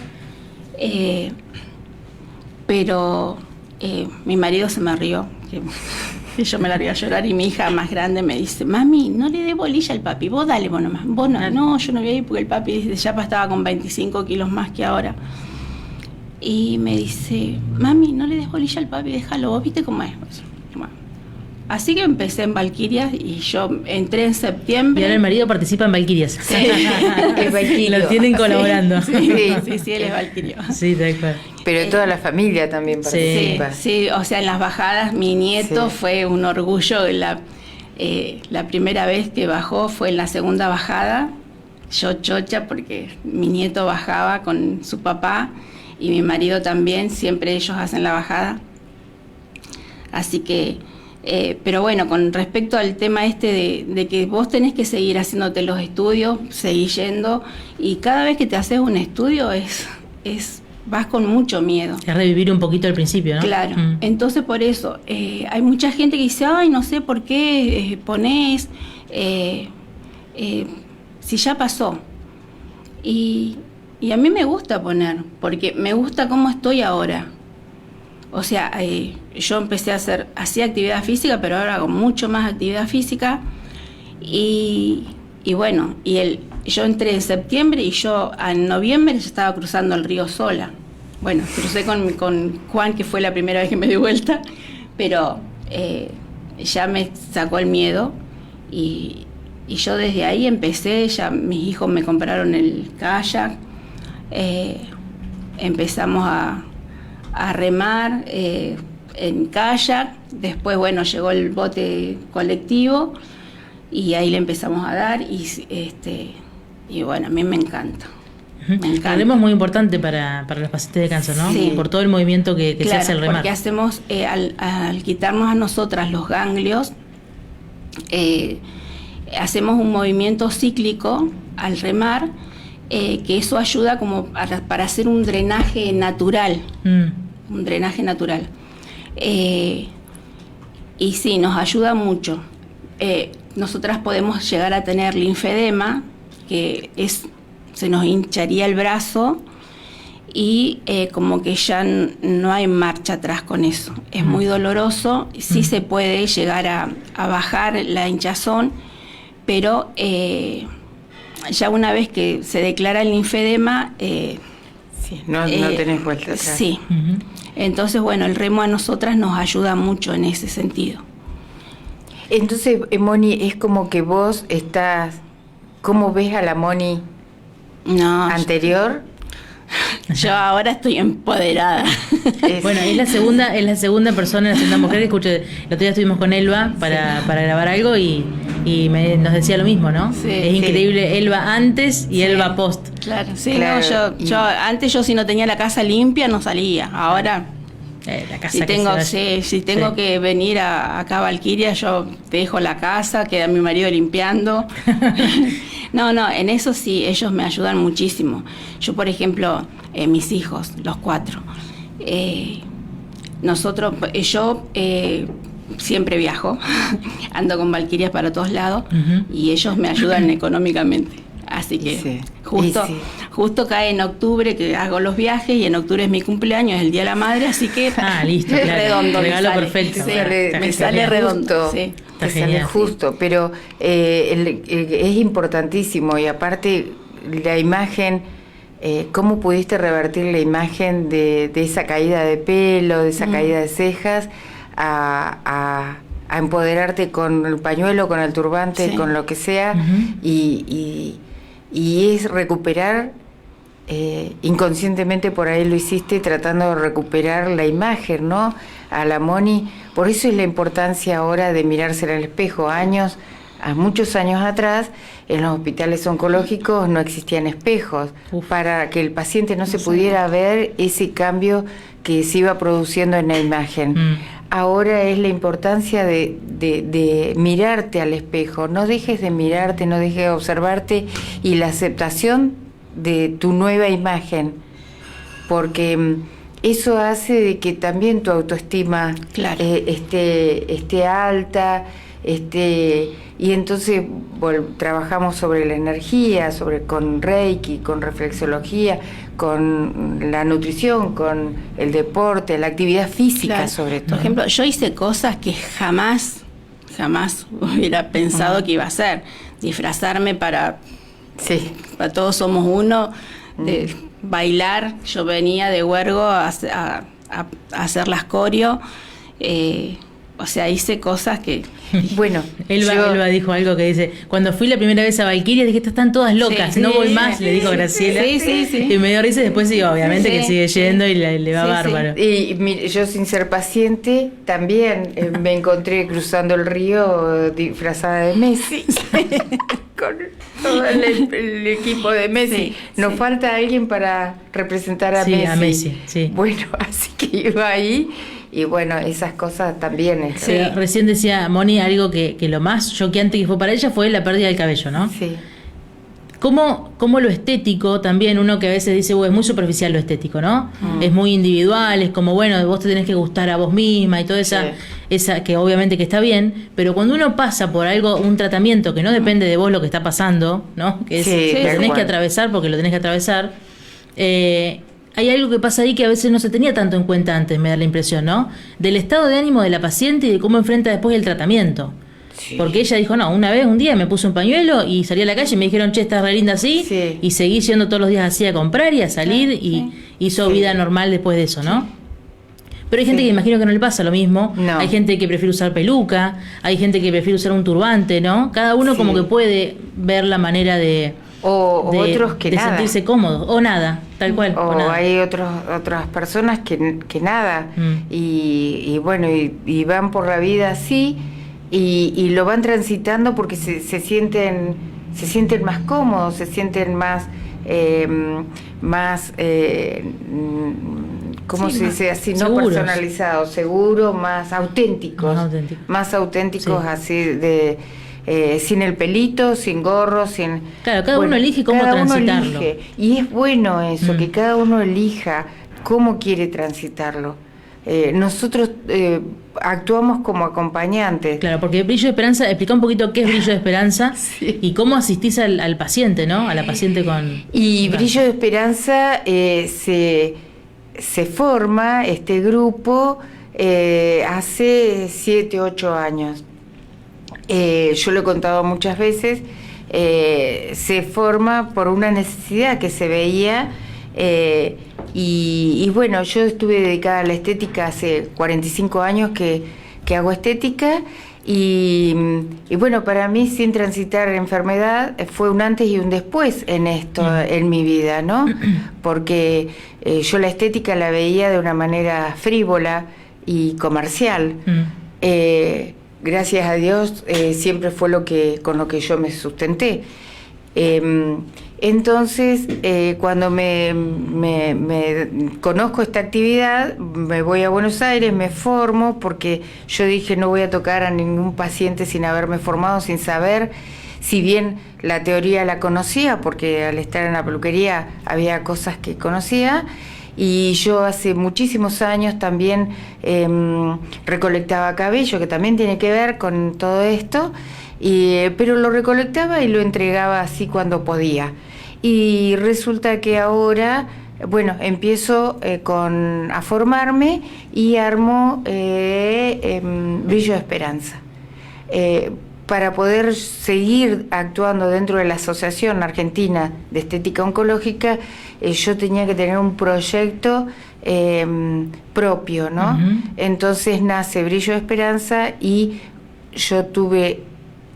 pero mi marido se me rió, que yo me largué a llorar y mi hija más grande me dice, mami, no le dé bolilla al papi, vos dale vos nomás, vos no, yo no voy a ir porque el papi desde ya estaba con 25 kilos más que ahora. Y me dice, mami, no le des bolilla al papi, déjalo, vos viste cómo es. Así que empecé en Valquirias y yo entré en septiembre. Y ahora el marido participa en Valquirias. Sí. Es valquirio. Lo tienen colaborando. Sí, él es valquirio. Sí, tal cual. Pero toda la familia también participa. Sí, o sea, en las bajadas mi nieto fue un orgullo. La primera vez que bajó fue en la segunda bajada. Yo chocha porque mi nieto bajaba con su papá y mi marido también, siempre ellos hacen la bajada. Así que, pero bueno, con respecto al tema de que vos tenés que seguir haciéndote los estudios, seguir yendo, y cada vez que te haces un estudio vas con mucho miedo. Es revivir un poquito al principio, ¿no? Claro, entonces por eso, hay mucha gente que dice, ay, no sé por qué ponés, si ya pasó. Y a mí me gusta poner, porque me gusta cómo estoy ahora. O sea, yo empecé hacía actividad física, pero ahora hago mucho más actividad física. Y bueno, yo entré en septiembre y yo en noviembre ya estaba cruzando el río sola. Bueno, crucé con Juan, que fue la primera vez que me di vuelta, pero ya me sacó el miedo y yo desde ahí empecé, ya mis hijos me compraron el kayak, empezamos a remar en kayak, después bueno llegó el bote colectivo y ahí le empezamos a dar y bueno, a mí me encanta. Me encanta. El remo es muy importante para los pacientes de cáncer, ¿no? Sí. Por todo el movimiento que Claro, se hace al remar. porque hacemos, al quitarnos a nosotras los ganglios, hacemos un movimiento cíclico al remar, que eso ayuda como para hacer un drenaje natural. Un drenaje natural. Y sí, nos ayuda mucho. Nosotras podemos llegar a tener linfedema, que se nos hincharía el brazo y como que ya no hay marcha atrás con eso. Es muy doloroso, sí se puede llegar a bajar la hinchazón, pero ya una vez que se declara el linfedema... no tenés vuelta atrás. Sí. Entonces, bueno, el remo a nosotras nos ayuda mucho en ese sentido. Entonces, Moni, es como que vos estás... ¿Cómo ves a la Moni anterior? Yo ahora estoy empoderada. Bueno, es la segunda persona, la segunda mujer que escuché. El otro día estuvimos con Elba para grabar algo y nos decía lo mismo, ¿no? Sí, es increíble Elba antes y Elba post. Claro, sí, claro. No, yo antes si no tenía la casa limpia no salía. Ahora La casa si tengo que venir acá a Valquiria, yo dejo la casa, queda mi marido limpiando. No, en eso sí, ellos me ayudan muchísimo. Yo, por ejemplo, mis hijos, los 4, yo siempre viajo, ando con Valquirias para todos lados, y ellos me ayudan económicamente. Así que justo cae en octubre que hago los viajes, y en octubre es mi cumpleaños, es el Día de la Madre, así que listo, claro. redondo, regalo perfecto. Sí, me sale redondo. Sí. Te sale justo, pero es importantísimo, y aparte la imagen, ¿cómo pudiste revertir la imagen de esa caída de pelo, de esa caída de cejas, a empoderarte con el pañuelo, con el turbante, con lo que sea, y es recuperar, inconscientemente por ahí lo hiciste, tratando de recuperar la imagen, ¿no? A la Moni. Por eso es la importancia ahora de mirarse en el espejo. Muchos años atrás, en los hospitales oncológicos no existían espejos para que el paciente no se pudiera ver ese cambio que se iba produciendo en la imagen. Ahora es la importancia de mirarte al espejo. No dejes de mirarte, no dejes de observarte, y la aceptación de tu nueva imagen, porque eso hace de que también tu autoestima esté alta, y entonces trabajamos sobre la energía, con Reiki, con reflexología, con la nutrición, con el deporte, la actividad física, sobre todo. Por ejemplo, yo hice cosas que jamás hubiera pensado que iba a hacer. Disfrazarme para Todos Somos Uno, de bailar. Yo venía de Huergo a hacer las coreo. O sea, hice cosas que... Bueno, Elba dijo algo que dice: cuando fui la primera vez a Valkyria dije, estas están todas locas, Sí, no voy sí, más, le dijo Graciela. Sí. Y me dio risa y después sí, obviamente que sigue yendo y le va Sí, bárbaro. Y mire, yo sin ser paciente también me encontré cruzando el río disfrazada de Messi. Con todo el equipo de Messi. Sí, Nos sí. falta alguien para representar a Messi. A Messi, sí. Bueno, así que iba ahí y bueno, esas cosas también. Pero recién decía Moni algo que lo más choqueante que fue para ella fue la pérdida del cabello, ¿no? Sí. Como lo estético también, uno que a veces dice, es muy superficial lo estético, ¿no? Es muy individual, es como, bueno, vos te tenés que gustar a vos misma y toda esa que obviamente que está bien, pero cuando uno pasa por algo, un tratamiento que no depende de vos lo que está pasando, ¿no? Que es, Sí, lo tal tenés que cual. atravesar porque lo tenés que atravesar, hay algo que pasa ahí que a veces no se tenía tanto en cuenta antes, me da la impresión, ¿no? Del estado de ánimo de la paciente y de cómo enfrenta después el tratamiento. Sí. Porque ella dijo, no, un día me puse un pañuelo y salí a la calle y me dijeron, che, estás re linda así, Sí. y seguí yendo todos los días así a comprar y a salir y hizo Sí. vida normal después de eso, ¿no? Pero hay gente Sí. que imagino que no le pasa lo mismo, No. hay gente que prefiere usar peluca, hay gente que prefiere usar un turbante, ¿no? Cada uno Sí. como que puede ver la manera de Otros que de nada. sentirse cómodo, o nada, tal cual. O nada. hay otras personas que nada. Y bueno, y van por la vida así y lo van transitando porque se sienten más cómodos, se sienten más ¿cómo Sí, se dice así? No seguros. personalizados, seguros, más auténticos. Más auténticos. Sí. Así de sin el pelito, sin gorro, sin... Claro, cada uno elige cómo cada uno transitarlo. elige. Y es bueno eso, que cada uno elija cómo quiere transitarlo. Nosotros actuamos como acompañantes. Claro, porque Brillo de Esperanza, explica un poquito qué es Brillo de Esperanza Sí. y cómo asistís al paciente, ¿no? A la paciente con... Y Brillo de Esperanza se forma, este grupo, hace 7, 8 años. Yo lo he contado muchas veces, se forma por una necesidad que se veía y bueno, yo estuve dedicada a la estética hace 45 años que hago estética y bueno, para mí sin transitar enfermedad fue un antes y un después en esto, en mi vida, ¿no? Porque yo la estética la veía de una manera frívola y comercial. Gracias a Dios siempre fue con lo que yo me sustenté. Entonces, cuando me conozco esta actividad, me voy a Buenos Aires, me formo, porque yo dije no voy a tocar a ningún paciente sin haberme formado, sin saber, si bien la teoría la conocía, porque al estar en la peluquería había cosas que conocía. Y yo hace muchísimos años también recolectaba cabello, que también tiene que ver con todo esto, pero lo recolectaba y lo entregaba así cuando podía. Y resulta que ahora, bueno, empiezo a formarme y armo Brillo de Esperanza. Para poder seguir actuando dentro de la Asociación Argentina de Estética Oncológica, yo tenía que tener un proyecto propio, ¿no? Uh-huh. Entonces nace Brillo de Esperanza y yo tuve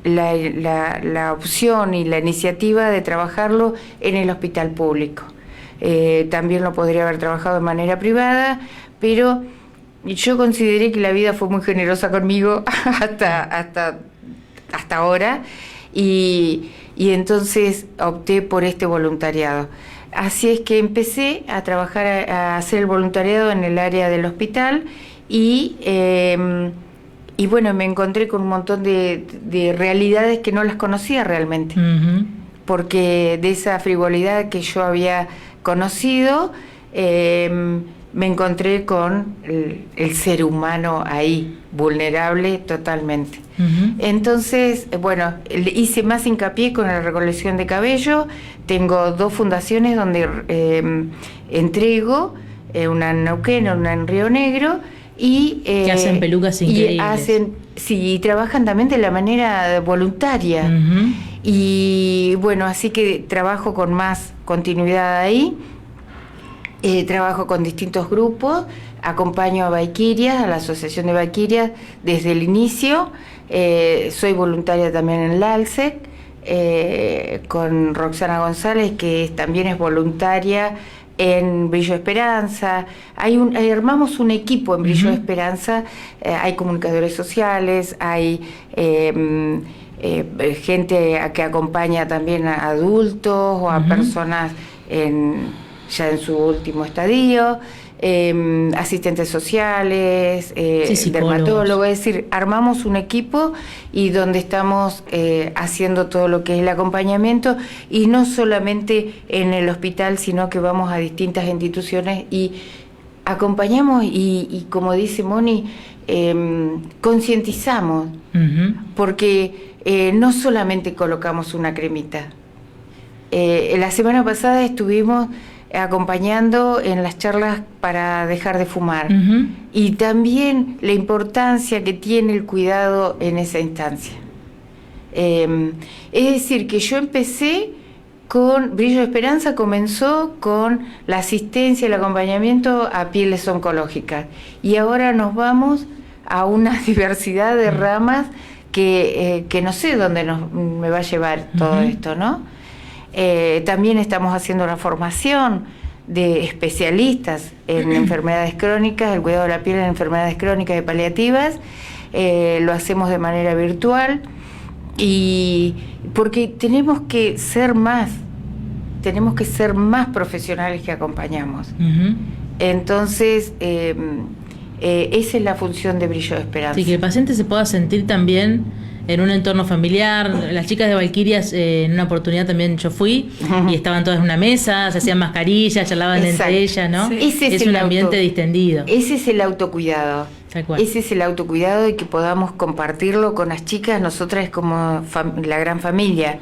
la opción y la iniciativa de trabajarlo en el hospital público. También lo podría haber trabajado de manera privada, pero yo consideré que la vida fue muy generosa conmigo hasta ahora y entonces opté por este voluntariado. Así es que empecé a trabajar, a hacer el voluntariado en el área del hospital y bueno, me encontré con un montón de realidades que no las conocía realmente, porque de esa frivolidad que yo había conocido, me encontré con el ser humano ahí, vulnerable totalmente. Entonces, bueno, hice más hincapié con la recolección de cabello. Tengo 2 fundaciones donde entrego, una en Neuquén, una en Río Negro, y que hacen pelucas increíbles. Y trabajan también de la manera voluntaria. Y bueno, así que trabajo con más continuidad ahí. Trabajo con distintos grupos, acompaño a Valquirias, a la Asociación de Valquirias desde el inicio. Soy voluntaria también en la ALSEC, con Roxana González, que también es voluntaria en Brillo Esperanza. Armamos un equipo en Brillo Esperanza, hay comunicadores sociales, hay gente que acompaña también a adultos o a personas ya en su último estadio, asistentes sociales, dermatólogos, es decir, armamos un equipo y donde estamos haciendo todo lo que es el acompañamiento, y no solamente en el hospital, sino que vamos a distintas instituciones y acompañamos y como dice Moni, concientizamos, porque no solamente colocamos una cremita. La semana pasada estuvimos acompañando en las charlas para dejar de fumar, y también la importancia que tiene el cuidado en esa instancia. Es decir, que yo empecé con Brillo de Esperanza, comenzó con la asistencia, el acompañamiento a pieles oncológicas, y ahora nos vamos a una diversidad de ramas que no sé dónde me va a llevar todo esto, ¿no? También estamos haciendo una formación de especialistas en enfermedades crónicas, el cuidado de la piel en enfermedades crónicas y paliativas. Lo hacemos de manera virtual, y porque tenemos que ser más profesionales que acompañamos. Entonces, esa es la función de Brillo de Esperanza. Sí, que el paciente se pueda sentir también en un entorno familiar. Las chicas de Valquirias, en una oportunidad también yo fui, y estaban todas en una mesa, se hacían mascarillas, charlaban entre ellas, ¿no? Sí. Ese es un ambiente distendido. Ese es el autocuidado. Tal cual. Ese es el autocuidado, y que podamos compartirlo con las chicas. Nosotras es como la gran familia.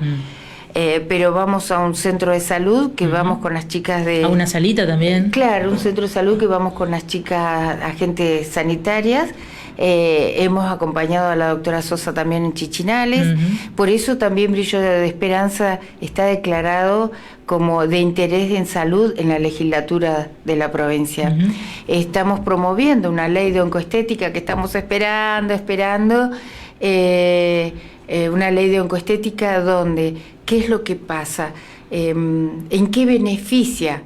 Pero vamos a un centro de salud, que vamos con las chicas de... ¿A una salita también? Claro, un centro de salud que vamos con las chicas, agentes sanitarias. Hemos acompañado a la doctora Sosa también en Chichinales. Por eso también Brillo de Esperanza está declarado como de interés en salud en la legislatura de la provincia. Estamos promoviendo una ley de oncoestética que estamos esperando, una ley de oncoestética donde, ¿qué es lo que pasa? ¿En qué beneficia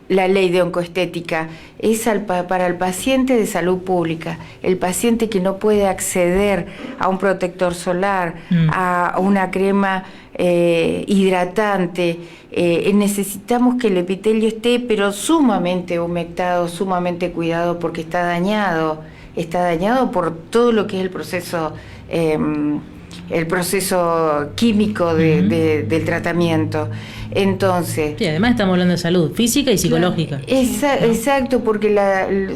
la ley de oncoestética? Es para el paciente de salud pública, el paciente que no puede acceder a un protector solar, a una crema hidratante. Necesitamos que el epitelio esté pero sumamente humectado, sumamente cuidado, porque está dañado por todo lo que es el proceso químico del tratamiento. Entonces, sí, además estamos hablando de salud física y psicológica. Exacto, porque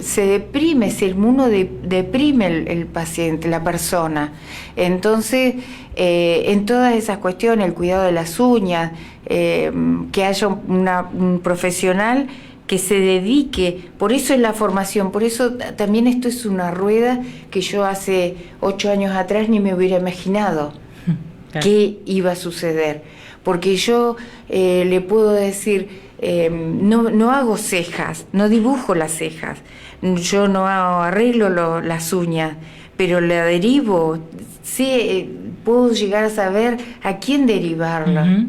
se deprime, se deprime el paciente, la persona. Entonces, en todas esas cuestiones, el cuidado de las uñas, que haya un profesional que se dedique, por eso es la formación, por eso también esto es una rueda que yo hace 8 años atrás ni me hubiera imaginado qué iba a suceder, porque yo le puedo decir, no hago cejas, no dibujo las cejas, yo no arreglo las uñas, pero la derivo, sí, puedo llegar a saber a quién derivarla.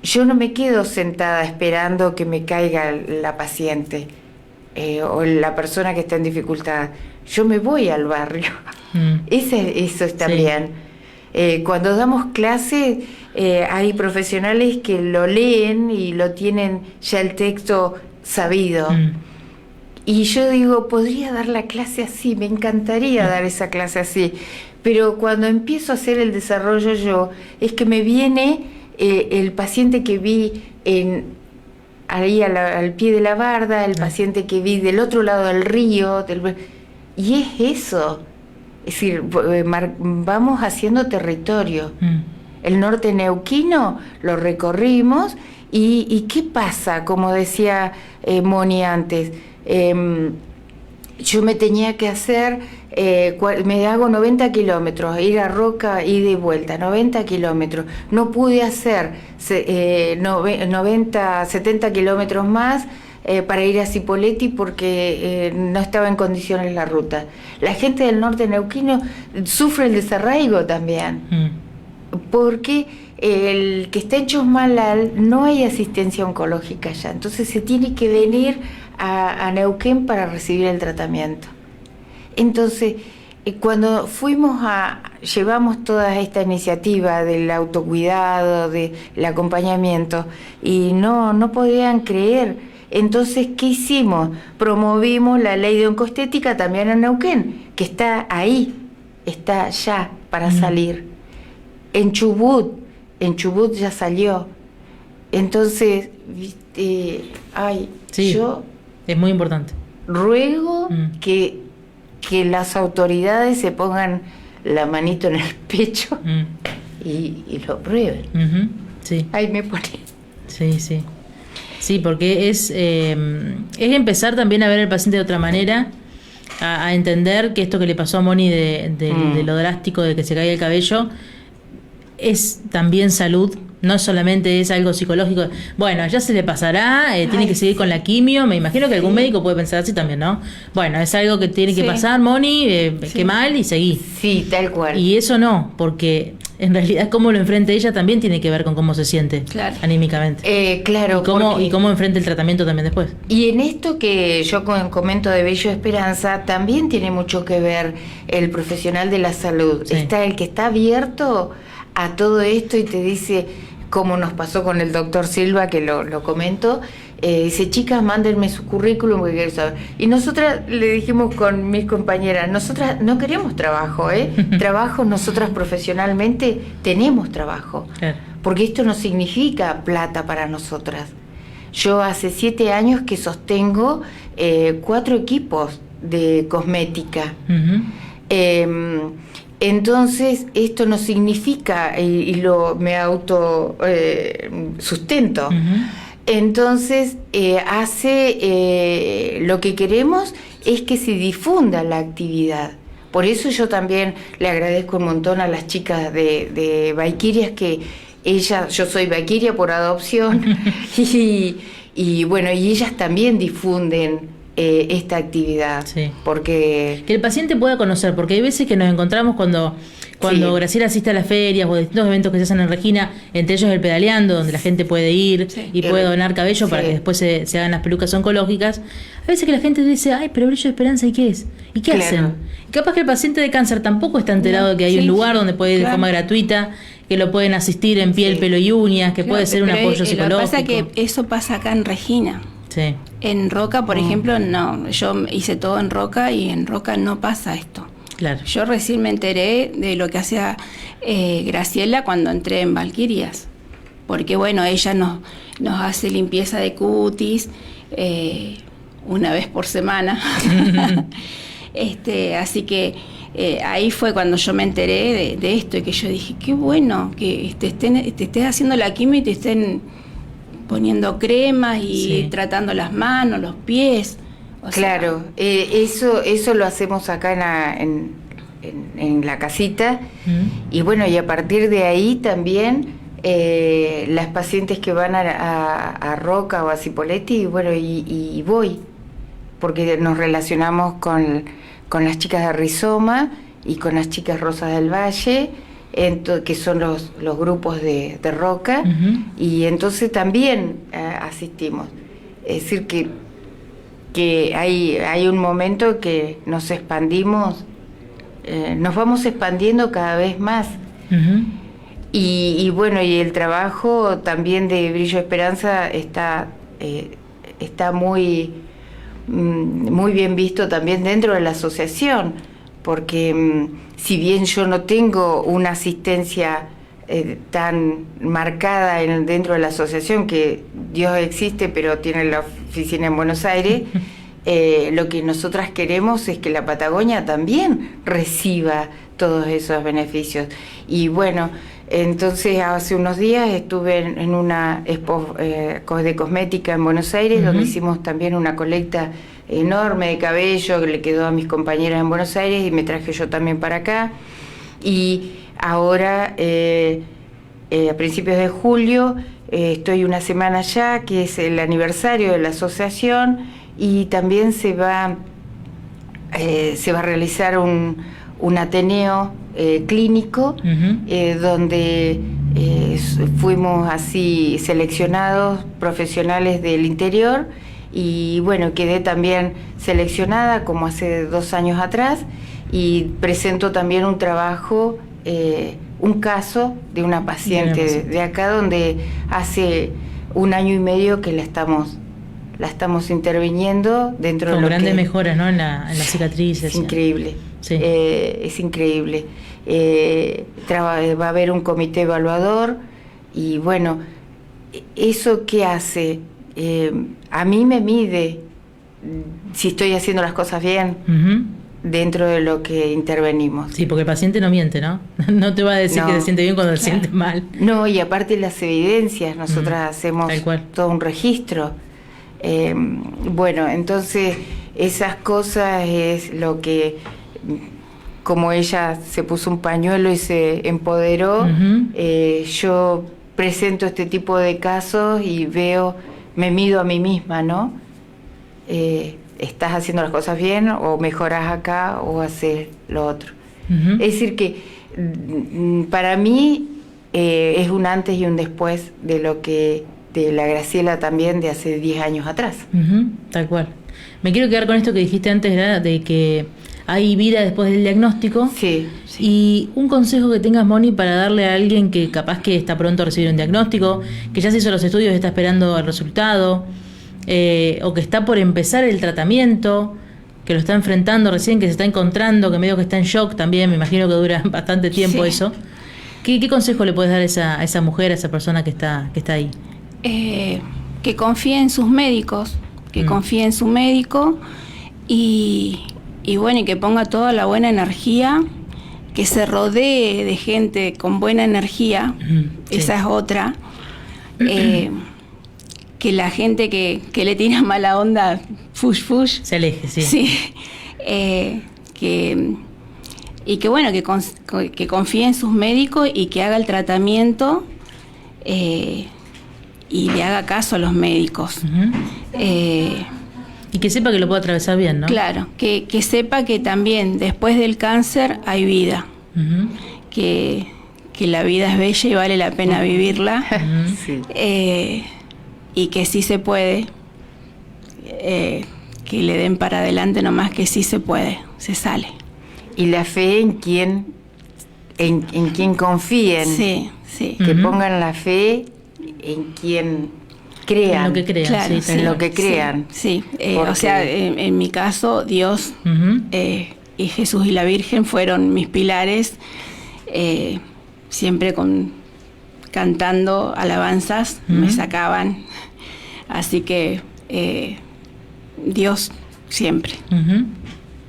Yo no me quedo sentada esperando que me caiga la paciente o la persona que está en dificultad. Yo me voy al barrio. Eso está bien. Cuando damos clase, hay profesionales que lo leen y lo tienen ya el texto sabido. Y yo digo, podría dar la clase así, me encantaría dar esa clase así. Pero cuando empiezo a hacer el desarrollo yo, es que me viene el paciente que vi ahí al pie de la barda, el paciente que vi del otro lado del río, y es eso. Es decir, vamos haciendo territorio. El norte neuquino lo recorrimos, y ¿qué pasa? Como decía Moni antes, yo me tenía que hacer me hago 90 kilómetros, ir a Roca, ida y vuelta, 90 kilómetros. No pude hacer 90, 70 kilómetros más para ir a Cipolletti porque no estaba en condiciones la ruta. La gente del norte neuquino sufre el desarraigo también, porque el que está en Chosmalal no hay asistencia oncológica allá, entonces se tiene que venir a Neuquén para recibir el tratamiento. Entonces, cuando llevamos toda esta iniciativa del autocuidado, del acompañamiento, y no podían creer. Entonces, ¿qué hicimos? Promovimos la ley de oncoestética también en Neuquén, que está ahí, está ya para salir. En Chubut ya salió. Entonces, sí, yo es muy importante. Ruego que las autoridades se pongan la manito en el pecho y lo prueben. Sí. Ahí me pone. Sí, sí. Sí, porque es empezar también a ver al paciente de otra manera, a entender que esto que le pasó a Moni de lo drástico de que se caiga el cabello es también salud. No solamente es algo psicológico, bueno, ya se le pasará, tiene que seguir con la quimio, me imagino que algún médico puede pensar así también, ¿no? Bueno, es algo que tiene que pasar, Moni, qué mal, y seguí. Sí, tal cual. Y eso no, porque en realidad cómo lo enfrenta ella también tiene que ver con cómo se siente anímicamente. Claro. Y cómo enfrenta el tratamiento también después. Y en esto que yo comento de Bello Esperanza, también tiene mucho que ver el profesional de la salud. Sí. Está el que está abierto a todo esto y te dice, como nos pasó con el doctor Silva, que lo comento, dice, chicas, mándenme su currículum porque quiero saber. Y nosotras le dijimos con mis compañeras, nosotras no queremos trabajo, trabajo, nosotras profesionalmente tenemos trabajo, porque esto no significa plata para nosotras. Yo hace 7 años que sostengo 4 equipos de cosmética. Entonces, esto no significa, me auto sustento. Entonces, lo que queremos es que se difunda la actividad. Por eso yo también le agradezco un montón a las chicas de Valquirias, que yo soy Valquiria por adopción, y bueno, y ellas también difunden esta actividad, porque que el paciente pueda conocer, porque hay veces que nos encontramos cuando Graciela asiste a las ferias o a distintos eventos que se hacen en Regina, entre ellos el Pedaleando, donde la gente puede ir y puede donar cabello para que después se hagan las pelucas oncológicas. A veces que la gente dice, ay, pero Brillo de Esperanza, ¿y qué es? ¿Y qué hacen? Y capaz que el paciente de cáncer tampoco está enterado de que hay un lugar donde puede ir de forma gratuita, que lo pueden asistir en piel, pelo y uñas, que puede ser un apoyo psicológico. Lo que pasa es que eso pasa acá en Regina. Sí. En Roca, por ejemplo, no. Yo hice todo en Roca y en Roca no pasa esto. Claro. Yo recién me enteré de lo que hacía Graciela cuando entré en Valquirias. Porque, bueno, ella nos hace limpieza de cutis una vez por semana. Así que ahí fue cuando yo me enteré de esto y que yo dije, qué bueno que te estés haciendo la quimio y te estén poniendo cremas y tratando las manos, los pies. Claro, eso lo hacemos acá en la casita. Y bueno, y a partir de ahí también las pacientes que van a Roca o a Cipolletti, bueno, y voy, porque nos relacionamos con las chicas de Rizoma y con las chicas Rosas del Valle, que son los grupos de Roca, y entonces también asistimos. Es decir, que hay un momento que nos expandimos, nos vamos expandiendo cada vez más. Y bueno, y el trabajo también de Brillo Esperanza está muy bien visto también dentro de la asociación, porque si bien yo no tengo una asistencia tan marcada dentro de la asociación, que Dios existe pero tiene la oficina en Buenos Aires, lo que nosotras queremos es que la Patagonia también reciba todos esos beneficios. Y bueno, entonces hace unos días estuve en una expo de cosmética en Buenos Aires, donde hicimos también una colecta enorme de cabello que le quedó a mis compañeras en Buenos Aires y me traje yo también para acá. Y ahora, a principios de julio, estoy una semana allá, que es el aniversario de la asociación, y también se va a realizar un ateneo clínico, donde fuimos así seleccionados profesionales del interior, y bueno, quedé también seleccionada como hace 2 años atrás, y presento también un trabajo, un caso de una paciente de acá, donde hace 1 año y medio que la estamos interviniendo dentro con de lo grandes que mejoras, ¿no? en las cicatrices. es increíble. Sí. Es increíble. Va a haber un comité evaluador, y bueno, ¿eso qué hace? A mí me mide si estoy haciendo las cosas bien dentro de lo que intervenimos. Sí, porque el paciente no miente, ¿no? No te va a decir que se siente bien cuando se siente mal. No, y aparte las evidencias, nosotras hacemos todo un registro. Bueno, entonces esas cosas es lo que, como ella se puso un pañuelo y se empoderó, yo presento este tipo de casos y me mido a mí misma, ¿no? ¿Estás haciendo las cosas bien, o mejorás acá, o haces lo otro? Es decir que para mí es un antes y un después de la Graciela también de hace 10 años atrás. Tal cual. Me quiero quedar con esto que dijiste antes, ¿verdad? De que hay vida después del diagnóstico. Sí. Y un consejo que tengas, Moni, para darle a alguien que capaz que está pronto a recibir un diagnóstico, que ya se hizo los estudios y está esperando el resultado, o que está por empezar el tratamiento, que lo está enfrentando recién, que se está encontrando, que medio que está en shock también, me imagino que dura bastante tiempo eso. ¿Qué consejo le puedes dar a esa mujer, a esa persona que está ahí? Que confíe en sus médicos, que confíe en su médico, y bueno, y que ponga toda la buena energía, que se rodee de gente con buena energía, esa es otra. Que la gente que le tira mala onda, fush, se aleje, y que bueno, que confíe en sus médicos y que haga el tratamiento, y le haga caso a los médicos. Y que sepa que lo puede atravesar bien, ¿no? Claro, que sepa que también después del cáncer hay vida, que la vida es bella y vale la pena vivirla, y que sí se puede, que le den para adelante nomás, que sí se puede, se sale. Y la fe en quien confíen, que pongan la fe en quien crean, en lo que crean, claro, en lo que crean. O sea, en mi caso, Dios y Jesús y la Virgen fueron mis pilares, siempre cantando alabanzas, me sacaban, así que Dios siempre.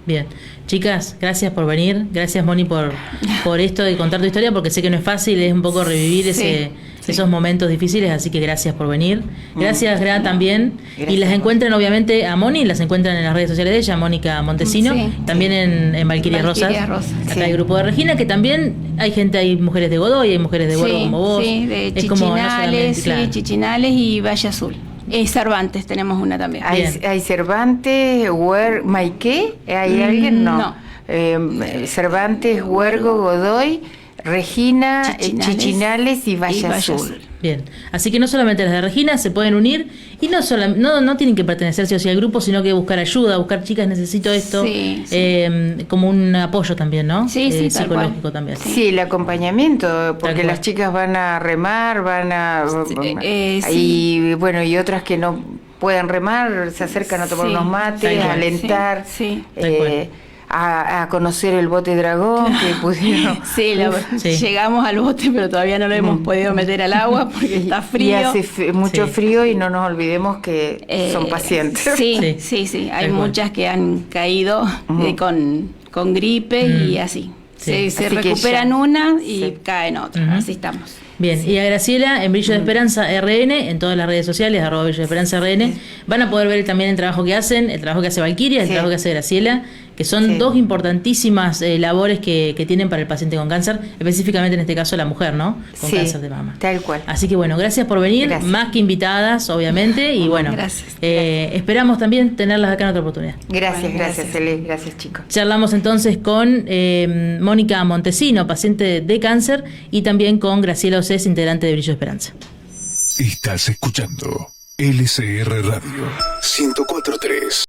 Bien. Chicas, gracias por venir, gracias, Moni, por esto de contar tu historia, porque sé que no es fácil, es un poco revivir esos momentos difíciles, así que gracias por venir. Gracias, Gra, también. Gracias. Y las encuentran obviamente a Moni, las encuentran en las redes sociales de ella, Mónica Montesino, también en Valquiria Rosas. Acá hay grupo de Regina, que también hay gente, hay mujeres de Godoy, hay mujeres de Huergo como vos. Sí, de Chichinales, Chichinales y Valle Azul. Cervantes tenemos una también. Hay Cervantes, Maiqué, ¿hay alguien? No. Cervantes, Huergo, Godoy, Regina, Chichinales y Valle Azul. Bien, así que no solamente las de Regina se pueden unir, y no tienen que pertenecerse al grupo, sino que buscar ayuda, buscar, chicas, necesito esto, como un apoyo también, ¿no? Psicológico también. Sí, el acompañamiento, porque las chicas van a remar, y bueno, y otras que no pueden remar, se acercan a tomar unos mates, a alentar, a conocer el bote dragón que pudieron. Llegamos al bote, pero todavía no lo hemos podido meter al agua porque está frío. Y hace mucho frío, y no nos olvidemos que son pacientes. Hay muchas que han caído con gripe y así. Se recuperan una y caen otra. Así estamos. Bien, y a Graciela en Brillo de Esperanza RN, en todas las redes sociales, @ Brillo de Esperanza RN, van a poder ver también el trabajo que hacen, el trabajo que hace Valquiria, el trabajo que hace Graciela, que son dos importantísimas labores que tienen para el paciente con cáncer, específicamente en este caso la mujer, ¿no? Con cáncer de mama. Tal cual. Así que bueno, gracias por venir, más que invitadas, obviamente, y bueno, esperamos también tenerlas acá en otra oportunidad. Gracias, Eli, gracias chicos. Charlamos entonces con Mónica Montesino, paciente de cáncer, y también con Graciela Océs, integrante de Brillo de Esperanza. Estás escuchando LCR Radio 104.3.